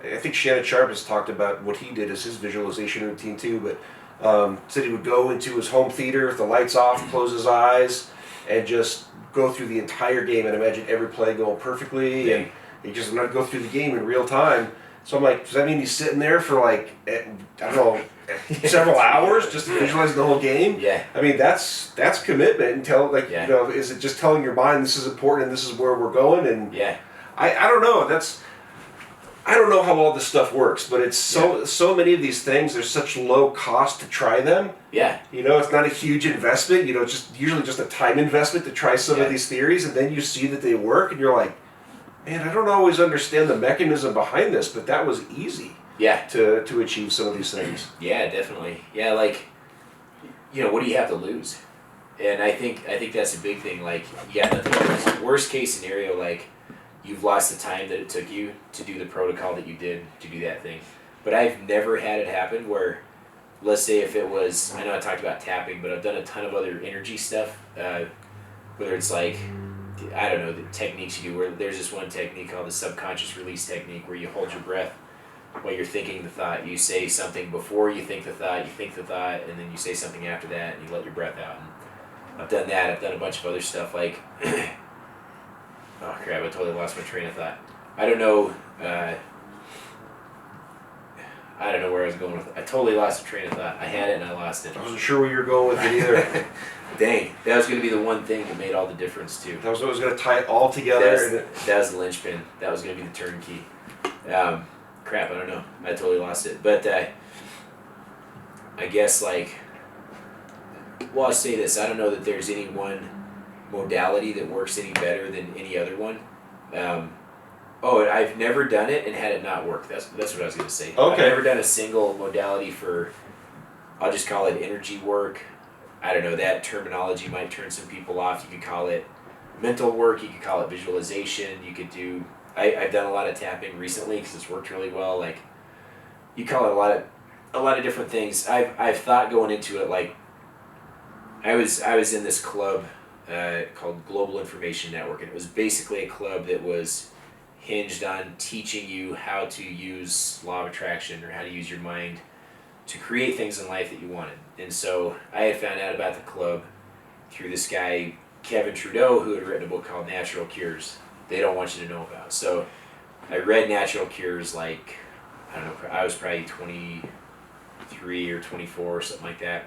I think Shannon Sharp has talked about what he did as his visualization routine too, but said he would go into his home theater with the lights off, close his eyes, and just go through the entire game and imagine every play going perfectly, and he just not go through the game in real time. So I'm like, does that mean he's sitting there for like, I don't know, several hours just visualizing the whole game? Yeah. I mean, that's commitment. And is it just telling your mind this is important and this is where we're going? And yeah. I don't know. I don't know how all this stuff works, but it's so many of these things. There's such low cost to try them. Yeah. You know, it's not a huge investment. You know, it's usually just a time investment to try some of these theories, and then you see that they work, and you're like, man, I don't always understand the mechanism behind this, but that was easy. Yeah. To achieve some of these things. Yeah, definitely. Yeah, like, you know, what do you have to lose? And I think that's a big thing. Like, yeah, the worst case scenario, like, you've lost the time that it took you to do the protocol that you did to do that thing. But I've never had it happen where, let's say if it was, I know I talked about tapping, but I've done a ton of other energy stuff, whether it's like, I don't know, the techniques you do, where there's this one technique called the subconscious release technique where you hold your breath while you're thinking the thought. You say something before you think the thought, and then you say something after that, and you let your breath out. And I've done that. I've done a bunch of other stuff like, oh crap, I totally lost my train of thought. I don't know where I was going with it. I totally lost the train of thought. I had it and I lost it. I wasn't sure where you were going with it either. Dang, that was going to be the one thing that made all the difference too. That was what was going to tie it all together. That was the linchpin. That was going to be the turnkey. Crap, I don't know. I totally lost it. But I guess, like, well, I'll say this. I don't know that there's any one modality that works any better than any other one. I've never done it and had it not work. That's what I was going to say. Okay. I've never done a single modality for, I'll just call it energy work. I don't know, that terminology might turn some people off. You could call it mental work. You could call it visualization. You could do, I've done a lot of tapping recently because it's worked really well. Like, you call it a lot of different things. I've thought going into it, like, I was in this club called Global Information Network, and it was basically a club that was hinged on teaching you how to use law of attraction or how to use your mind to create things in life that you wanted. And so I had found out about the club through this guy, Kevin Trudeau, who had written a book called Natural Cures. They don't want you to know about. So I read Natural Cures, like, I don't know, I was probably 23 or 24 or something like that.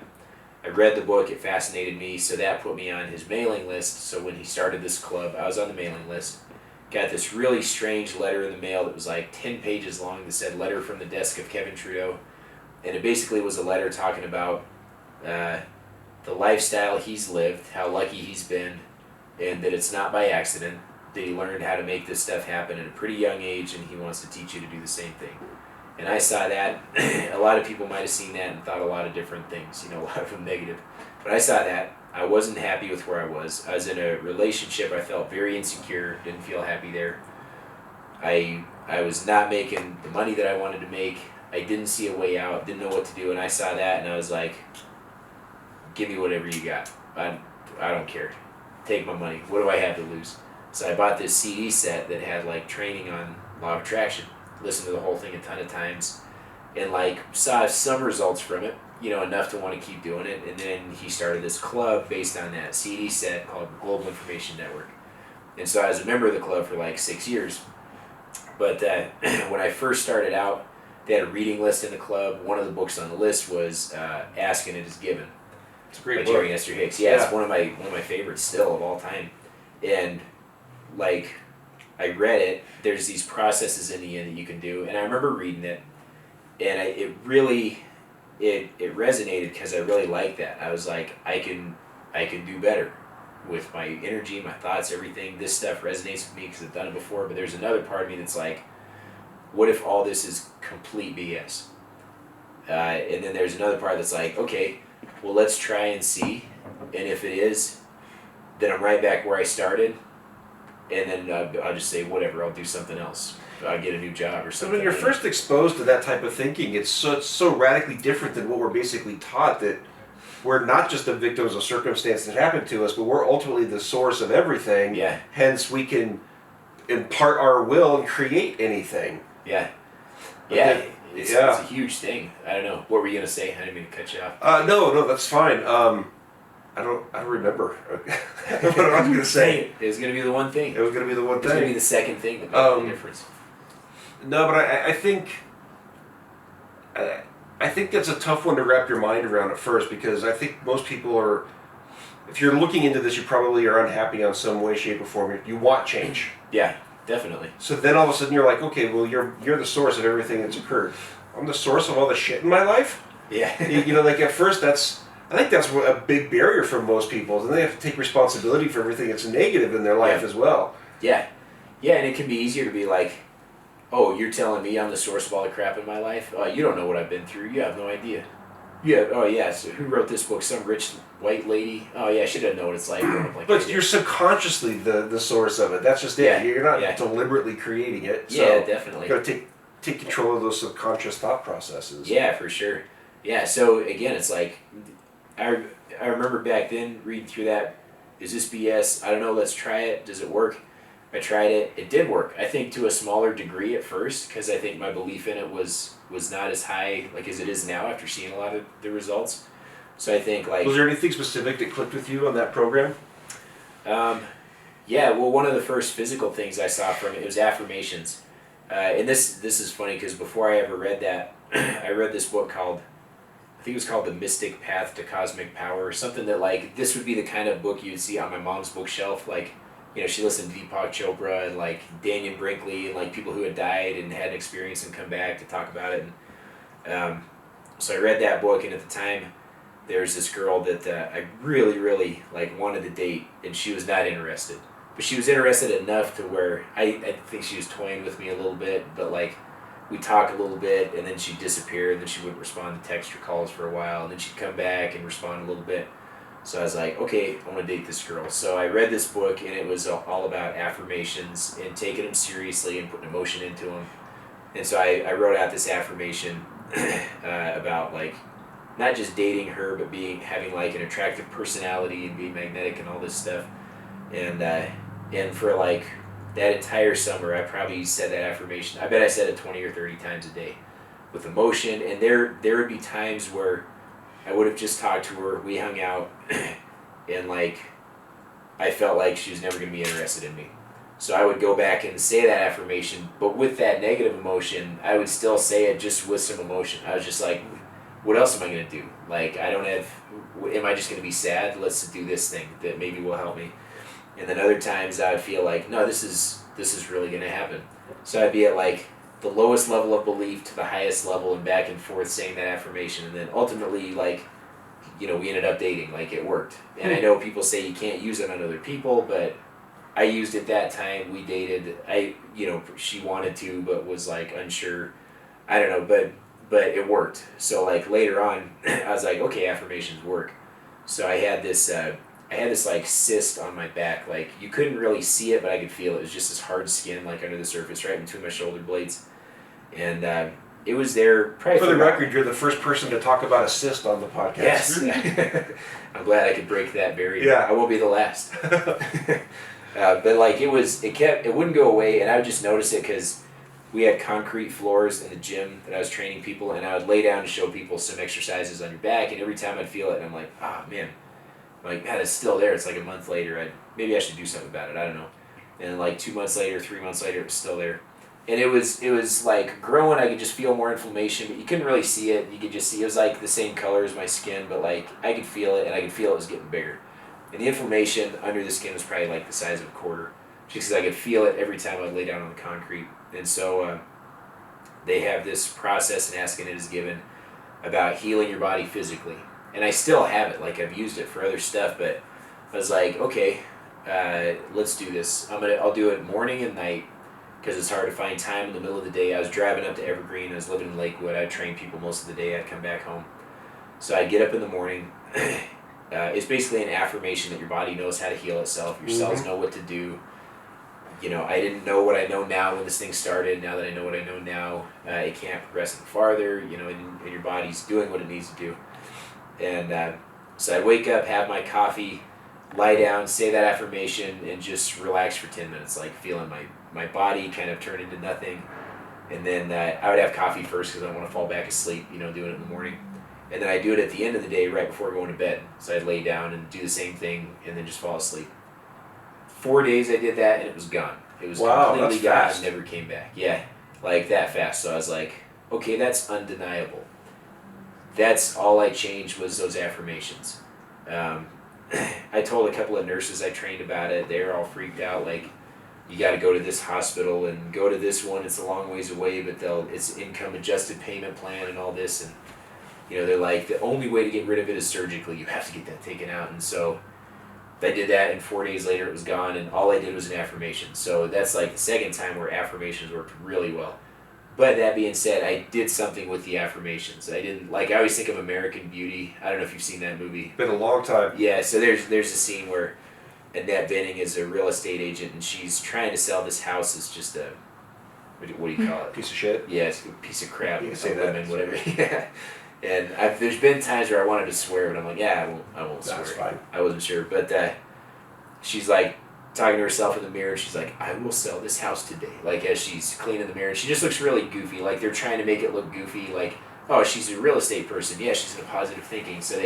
I read the book, it fascinated me, so that put me on his mailing list. So when he started this club, I was on the mailing list. Got this really strange letter in the mail that was like 10 pages long that said, "Letter from the desk of Kevin Trudeau." And it basically was a letter talking about the lifestyle he's lived, how lucky he's been, and that it's not by accident, that he learned how to make this stuff happen at a pretty young age, and he wants to teach you to do the same thing. And I saw that. A lot of people might have seen that and thought a lot of different things, a lot of them negative. But I saw that. I wasn't happy with where I was. I was in a relationship. I felt very insecure, didn't feel happy there. I was not making the money that I wanted to make. I didn't see a way out, didn't know what to do, and I saw that and I was like, give me whatever you got. I don't care. Take my money. What do I have to lose? So I bought this CD set that had like training on law of attraction. Listened to the whole thing a ton of times and like saw some results from it, enough to want to keep doing it. And then he started this club based on that CD set called Global Information Network. And so I was a member of the club for like 6 years. But when I first started out, they had a reading list in the club. One of the books on the list was Ask and It Is Given. It's a great by book. Jerry Esther Hicks. Yeah, it's one of my favorites still of all time. And like, I read it. There's these processes in the end that you can do, and I remember reading it, and it really resonated because I really liked that. I was like, I can do better with my energy, my thoughts, everything. This stuff resonates with me because I've done it before. But there's another part of me that's like, what if all this is complete BS? And then there's another part that's like, okay, well, let's try and see, and if it is, then I'm right back where I started. And then I'll just say, whatever, I'll do something else. I'll get a new job or So something. when you're first exposed to that type of thinking, it's so radically different than what we're basically taught, that we're not just the victims of circumstances that happen to us, but we're ultimately the source of everything. Yeah. Hence, we can impart our will and create anything. Yeah. But Yeah. It's a huge thing. I don't know. What were you going to say? I didn't mean to cut you off. No, that's fine. I don't remember what I was going to say. It was going to be the one thing. It was going to be the one It was going to be thing. the second thing that made the difference. No, but I think that's a tough one to wrap your mind around at first, because I think most people are, if you're looking into this, you probably are unhappy on some way, shape, or form. You want change. Yeah. definitely. So then all of a sudden you're like, okay, well you're the source of everything that's occurred. I'm the source of all the shit in my life. Yeah. You know, like at first I think that's a big barrier for most people. And they have to take responsibility for everything that's negative in their life as well. Yeah. Yeah, and it can be easier to be like, oh, you're telling me I'm the source of all the crap in my life? You don't know what I've been through. You have no idea. Yeah. Oh, yeah. So who wrote this book? Some rich white lady? Oh, yeah. She doesn't know what it's like. But you're subconsciously the source of it. That's just it. Yeah. You're not deliberately creating it. So yeah, definitely. You got to take control of those subconscious thought processes. Yeah, for sure. Yeah. So again, it's like I remember back then reading through that. Is this BS? I don't know. Let's try it. Does it work? I tried it. It did work. I think to a smaller degree at first, because I think my belief in it was not as high like as it is now after seeing a lot of the results. So I think like. Was there anything specific that clicked with you on that program? Yeah. Well, one of the first physical things I saw from it was affirmations, and this is funny because before I ever read that, I read this book called. I think it was called The Mystic Path to Cosmic Power, or something that like this would be the kind of book you'd see on my mom's bookshelf, like. You know, she listened to Deepak Chopra and like Daniel Brinkley and like people who had died and had an experience and come back to talk about it. And so I read that book, and at the time, there's this girl that I really, really like wanted to date, and she was not interested. But she was interested enough to where I think she was toying with me a little bit, but like we talked a little bit, and then she'd disappear, and then she wouldn't respond to text or calls for a while, and then she'd come back and respond a little bit. So I was like, okay, I want to date this girl. So I read this book, and it was all about affirmations and taking them seriously and putting emotion into them. And so I wrote out this affirmation about like not just dating her, but having like an attractive personality and being magnetic and all this stuff. And for like that entire summer, I probably said that affirmation. I bet I said it 20 or 30 times a day with emotion. And there would be times where I would have just talked to her, we hung out, and like I felt like she was never going to be interested in me. So I would go back and say that affirmation, but with that negative emotion, I would still say it just with some emotion. I was just like, what else am I going to do? Like, am I just going to be sad? Let's do this thing that maybe will help me. And then other times I would feel like, no, this is really going to happen. So I'd be at like the lowest level of belief to the highest level and back and forth saying that affirmation, and then ultimately like we ended up dating. Like it worked. And I know people say you can't use it on other people, but I used it that time. We dated. She wanted to but was like unsure. I don't know, but it worked. So like later on I was like, okay, affirmations work. So I had this like cyst on my back. Like you couldn't really see it, but I could feel it. It was just this hard skin like under the surface right between my shoulder blades. And it was there probably for the record, you're the first person to talk about a cyst on the podcast. Yes. I'm glad I could break that barrier. Yeah. I won't be the last. But like it wouldn't go away, and I would just notice it because we had concrete floors in the gym that I was training people, and I would lay down to show people some exercises on your back, and every time I'd feel it, and I'm like, man. I'm like, man, it's still there. It's like a month later. Maybe I should do something about it. I don't know. And like 2 months later, 3 months later, it was still there. And it was like growing. I could just feel more inflammation, but you couldn't really see it. You could just see it was like the same color as my skin, but like I could feel it, and I could feel it was getting bigger. And the inflammation under the skin was probably like the size of a quarter, just because I could feel it every time I lay down on the concrete. And so they have this process, and Asking It Is Given, about healing your body physically. And I still have it. Like I've used it for other stuff, but I was like, okay, let's do this. I'll do it morning and night. Because it's hard to find time in the middle of the day. I was driving up to Evergreen. I was living in Lakewood. I'd train people most of the day. I'd come back home. So I'd get up in the morning. It's basically an affirmation that your body knows how to heal itself. Your cells know what to do. I didn't know what I know now when this thing started. Now that I know what I know now, it can't progress any farther. And your body's doing what it needs to do. And so I'd wake up, have my coffee, lie down, say that affirmation, and just relax for 10 minutes, like feeling my body kind of turn into nothing. And then I would have coffee first because I don't want to fall back asleep, doing it in the morning. And then I do it at the end of the day right before going to bed. So I'd lay down and do the same thing and then just fall asleep. 4 days I did that and it was gone. It was completely gone. Fast. Never came back. Yeah, like that fast. So I was like, okay, that's undeniable. That's all I changed was those affirmations. I told a couple of nurses I trained about it. They were all freaked out. Like, you got to go to this hospital and go to this one. It's a long ways away, but it's income adjusted payment plan and all this. And, they're like, the only way to get rid of it is surgically. You have to get that taken out. And so I did that, and 4 days later it was gone, and all I did was an affirmation. So that's like the second time where affirmations worked really well. But that being said, I did something with the affirmations. I always think of American Beauty. I don't know if you've seen that movie. Been a long time. Yeah, so there's a scene where Annette Bening is a real estate agent, and she's trying to sell this house as just a, what do you call it? Piece of shit. Yeah, it's a piece of crap. You can say that. Lemon, whatever. Yeah. And there's been times where I wanted to swear, but I'm like, yeah, I won't swear. That's fine. I wasn't sure, but she's like talking to herself in the mirror. She's like, I will sell this house today. Like as she's cleaning the mirror, and she just looks really goofy. Like they're trying to make it look goofy. Like, oh, she's a real estate person. Yeah, she's into positive thinking. So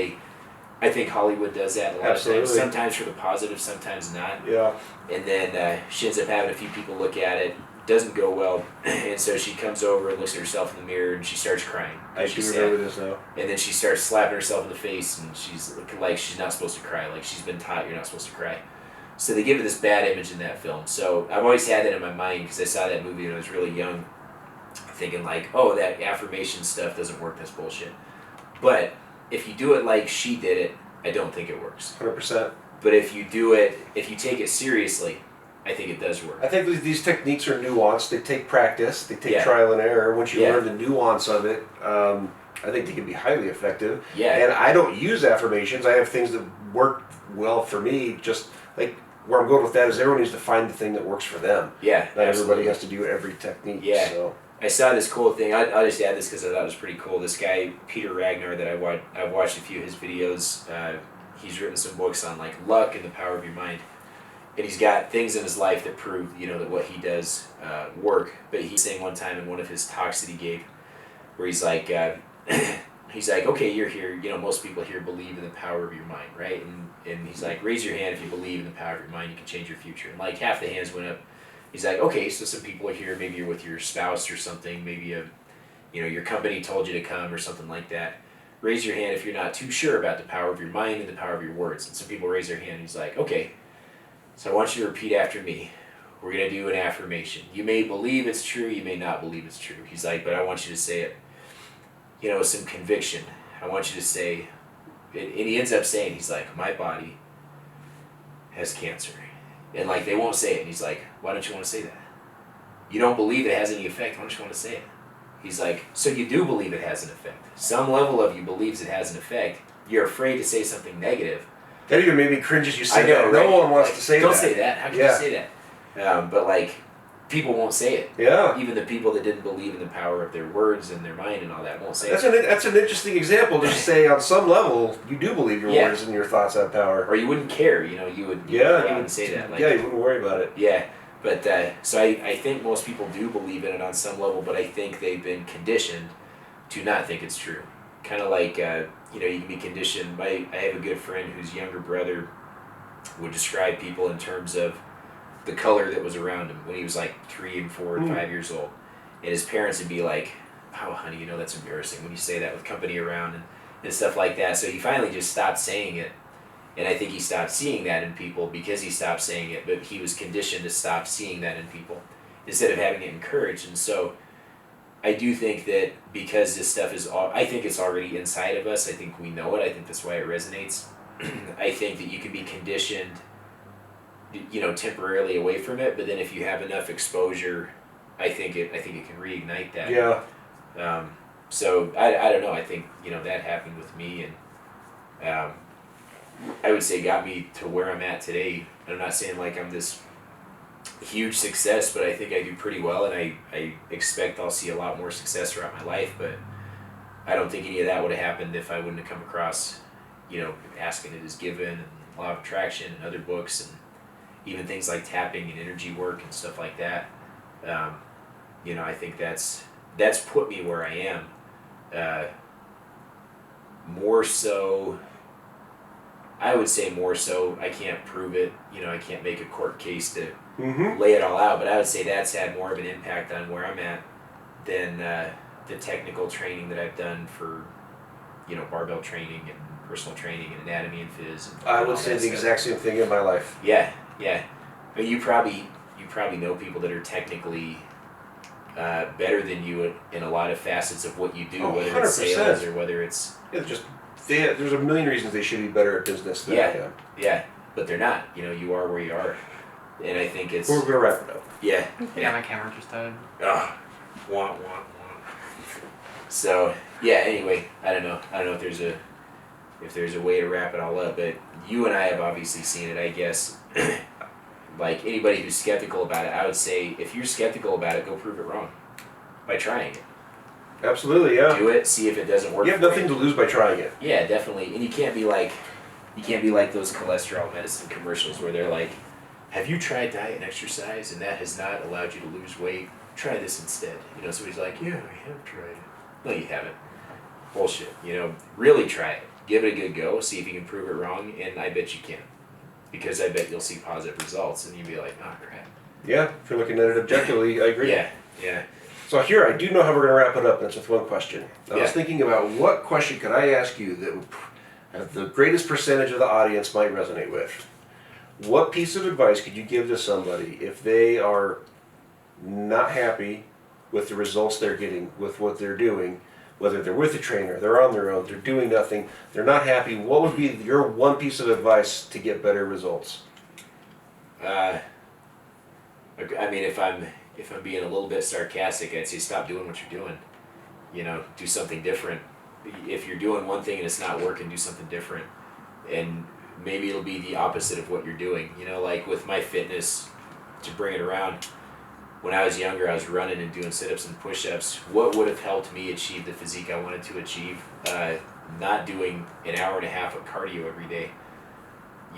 I think Hollywood does that a lot of times. Sometimes for the positive, sometimes not. Yeah. And then she ends up having a few people look at it. Doesn't go well, and so she comes over and looks at herself in the mirror, and she starts crying. I do remember this now. And then she starts slapping herself in the face, and she's like she's not supposed to cry. Like she's been taught you're not supposed to cry. So they give her this bad image in that film. So I've always had that in my mind because I saw that movie when I was really young, thinking like, oh, that affirmation stuff doesn't work. That's bullshit. But if you do it like she did it, I don't think it works. 100%. But if you take it seriously, I think it does work. I think these techniques are nuanced. They take practice. They take Yeah. trial and error. Once you Yeah. learn the nuance of it, I think they can be highly effective. Yeah. And I don't use affirmations. I have things that work well for me. Just like where I'm going with that is everyone needs to find the thing that works for them. Yeah, Not absolutely. everybody has to do every technique. Yeah. So. I saw this cool thing. I'll just add this because I thought it was pretty cool. This guy, Peter Ragnar, that I've watched a few of his videos. He's written some books on like luck and the power of your mind. And he's got things in his life that prove, that what he does work. But he's saying one time in one of his talks that he gave, where he's like, okay, you're here. Most people here believe in the power of your mind, right? And he's like, raise your hand if you believe in the power of your mind. You can change your future. And like half the hands went up. He's like, okay, so some people are here. Maybe you're with your spouse or something. Maybe your company told you to come or something like that. Raise your hand if you're not too sure about the power of your mind and the power of your words. And some people raise their hand. And he's like, okay. So I want you to repeat after me. We're going to do an affirmation. You may believe it's true, you may not believe it's true. He's like, but I want you to say it, with some conviction. I want you to say, and he ends up saying, he's like, my body has cancer. And like, they won't say it. And he's like, why don't you want to say that? You don't believe it has any effect, why don't you want to say it? He's like, so you do believe it has an effect. Some level of you believes it has an effect. You're afraid to say something negative. That even made me cringe as you said I know, that. right? No one wants to say don't that. Don't say that. How can you say that? But like, people won't say it. Yeah. Even the people that didn't believe in the power of their words and their mind and all that won't say it. That's an interesting example. Just say on some level you do believe your words and your thoughts have power. Or you wouldn't care. You would go out and say that. Like, you wouldn't worry about it. Yeah. But so I think most people do believe in it on some level, but I think they've been conditioned to not think it's true. Kind of like you can be conditioned. I have a good friend whose younger brother would describe people in terms of the color that was around him when he was like 3 and 4 and 5 years old. And his parents would be like, oh, honey, that's embarrassing when you say that with company around and stuff like that. So he finally just stopped saying it. And I think he stopped seeing that in people because he stopped saying it, but he was conditioned to stop seeing that in people instead of having it encouraged. And so I do think that because this stuff I think it's already inside of us. I think we know it. I think that's why it resonates. I think that you can be conditioned, temporarily away from it, but then if you have enough exposure, I think it can reignite that. Yeah. So I don't know. I think that happened with me, and I would say got me to where I'm at today. I'm not saying like I'm this huge success, but I think I do pretty well, and I expect I'll see a lot more success throughout my life. But I don't think any of that would have happened if I wouldn't have come across, Asking It Is Given and Law of Attraction and other books and even things like tapping and energy work and stuff like that. I think that's put me where I am. More so, I would say more so. I can't prove it. I can't make a court case to lay it all out, but I would say that's had more of an impact on where I'm at than the technical training that I've done for, barbell training and personal training and anatomy and phys. And I would say the exact same thing in my life. Yeah. I mean, you probably you probably know people that are technically better than you in a lot of facets of what you do, whether it's 100%. sales or whether it's there's a million reasons they should be better at business than I am. Yeah, but they're not. You are where you are, and I think it's. We're gonna wrap it up. Yeah. Yeah, my camera just died. Want. So yeah. Anyway, I don't know if there's a way to wrap it all up, but you and I have obviously seen it. I guess. Like anybody who's skeptical about it, I would say if you're skeptical about it, go prove it wrong by trying it. Absolutely, yeah. Do it, see if it doesn't work. You have nothing to lose by trying it. Yeah, definitely. And you can't be like those cholesterol medicine commercials where they're like, "Have you tried diet and exercise and that has not allowed you to lose weight? Try this instead." Somebody's like, "Yeah, I have tried it." No, you haven't. Bullshit. Really try it. Give it a good go. See if you can prove it wrong, and I bet you can. Because I bet you'll see positive results, and you'll be like, "Oh crap." Yeah, if you're looking at it objectively, I agree. Yeah. So here, I do know how we're going to wrap it up, and it's with one question. I Yeah. was thinking about what question could I ask you that would have the greatest percentage of the audience might resonate with. What piece of advice could you give to somebody if they are not happy with the results they're getting, with what they're doing, whether they're with a trainer, they're on their own, they're doing nothing, they're not happy? What would be your one piece of advice to get better results? I mean, if I'm being a little bit sarcastic, I'd say stop doing what you're doing. Do something different. If you're doing one thing and it's not working, do something different. And maybe it'll be the opposite of what you're doing. Like with my fitness, to bring it around, when I was younger, I was running and doing sit-ups and push-ups. What would have helped me achieve the physique I wanted to achieve? Not doing an hour and a half of cardio every day,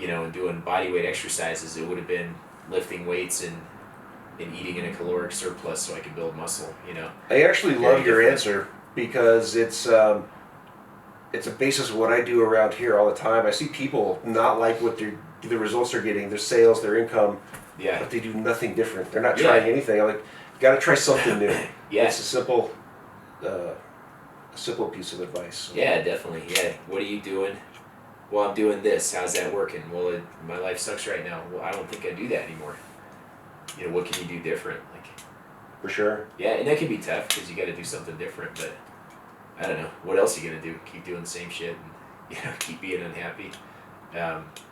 and doing body weight exercises. It would have been lifting weights and eating in a caloric surplus so I could build muscle, I actually Very love your different. answer because it's a basis of what I do around here all the time. I see people not like what the results they're getting, their sales, their income, Yeah. but they do nothing different. They're not Yeah. trying anything. I'm like, you got to try something new. Yeah. It's a simple piece of advice. Yeah, definitely. Yeah. What are you doing? Well, I'm doing this. How's that working? Well, my life sucks right now. Well, I don't think I do that anymore. What can you do different? For sure. Yeah, and that can be tough because you got to do something different. But I don't know. What else are you gonna do? Keep doing the same shit and keep being unhappy.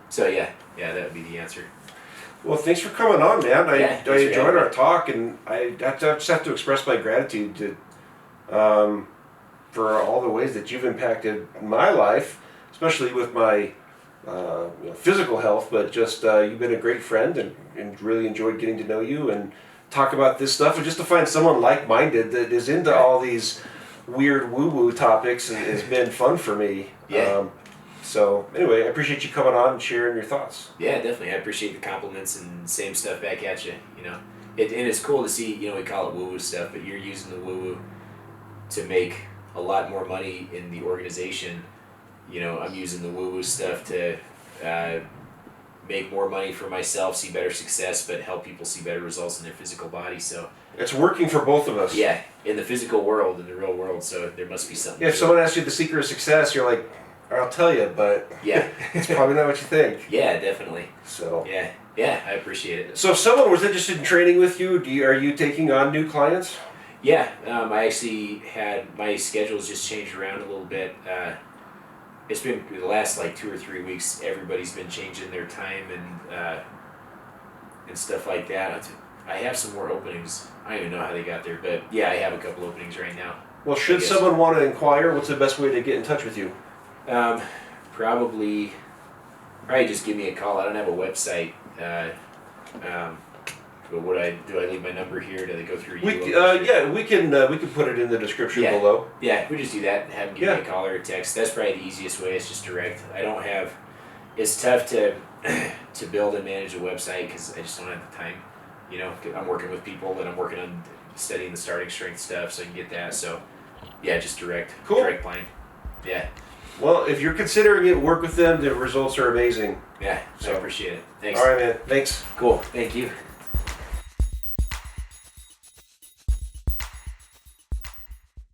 So yeah, that would be the answer. Well, thanks for coming on, man. I Thanks for enjoyed having our me. talk, and I just have to express my gratitude to, for all the ways that you've impacted my life, especially with my physical health, but just you've been a great friend and really enjoyed getting to know you and talk about this stuff, and just to find someone like-minded that is into all these weird woo-woo topics has been fun for me. Yeah. So anyway, I appreciate you coming on and sharing your thoughts. Yeah, definitely. I appreciate the compliments and same stuff back at you. And it's cool to see. We call it woo-woo stuff, but you're using the woo-woo to make a lot more money in the organization. I'm using the woo-woo stuff to make more money for myself, see better success, but help people see better results in their physical body. So It's working for both of us. yeah, in the physical world, in the real world. So there must be something. Yeah, if to it. someone asks you the secret of success, you're like, I'll tell you, but Yeah. it's probably not what you think. Yeah, definitely. So Yeah, I appreciate it. So if someone was interested in training with you, are you taking on new clients? Yeah, I actually had my schedule's just changed around a little bit. It's been the last 2 or 3 weeks. Everybody's been changing their time and stuff like that. I have some more openings. I don't even know how they got there, but yeah, I have a couple openings right now. Well, should guess. someone want to inquire, what's the best way to get in touch with you? Probably just give me a call. I don't have a website. But do I leave my number here? Do they go through you? We can put it in the description Yeah. below. Yeah, we just do that and have them give Yeah. me a call or a text. That's probably the easiest way. It's just direct. It's tough to build and manage a website because I just don't have the time. I'm working with people and I'm working on studying the starting strength stuff so I can get that. So yeah, just direct line. Yeah. Well, if you're considering it, work with them. The results are amazing. Yeah, So- I appreciate it. Thanks. All right, man. Thanks. Cool. Thank you.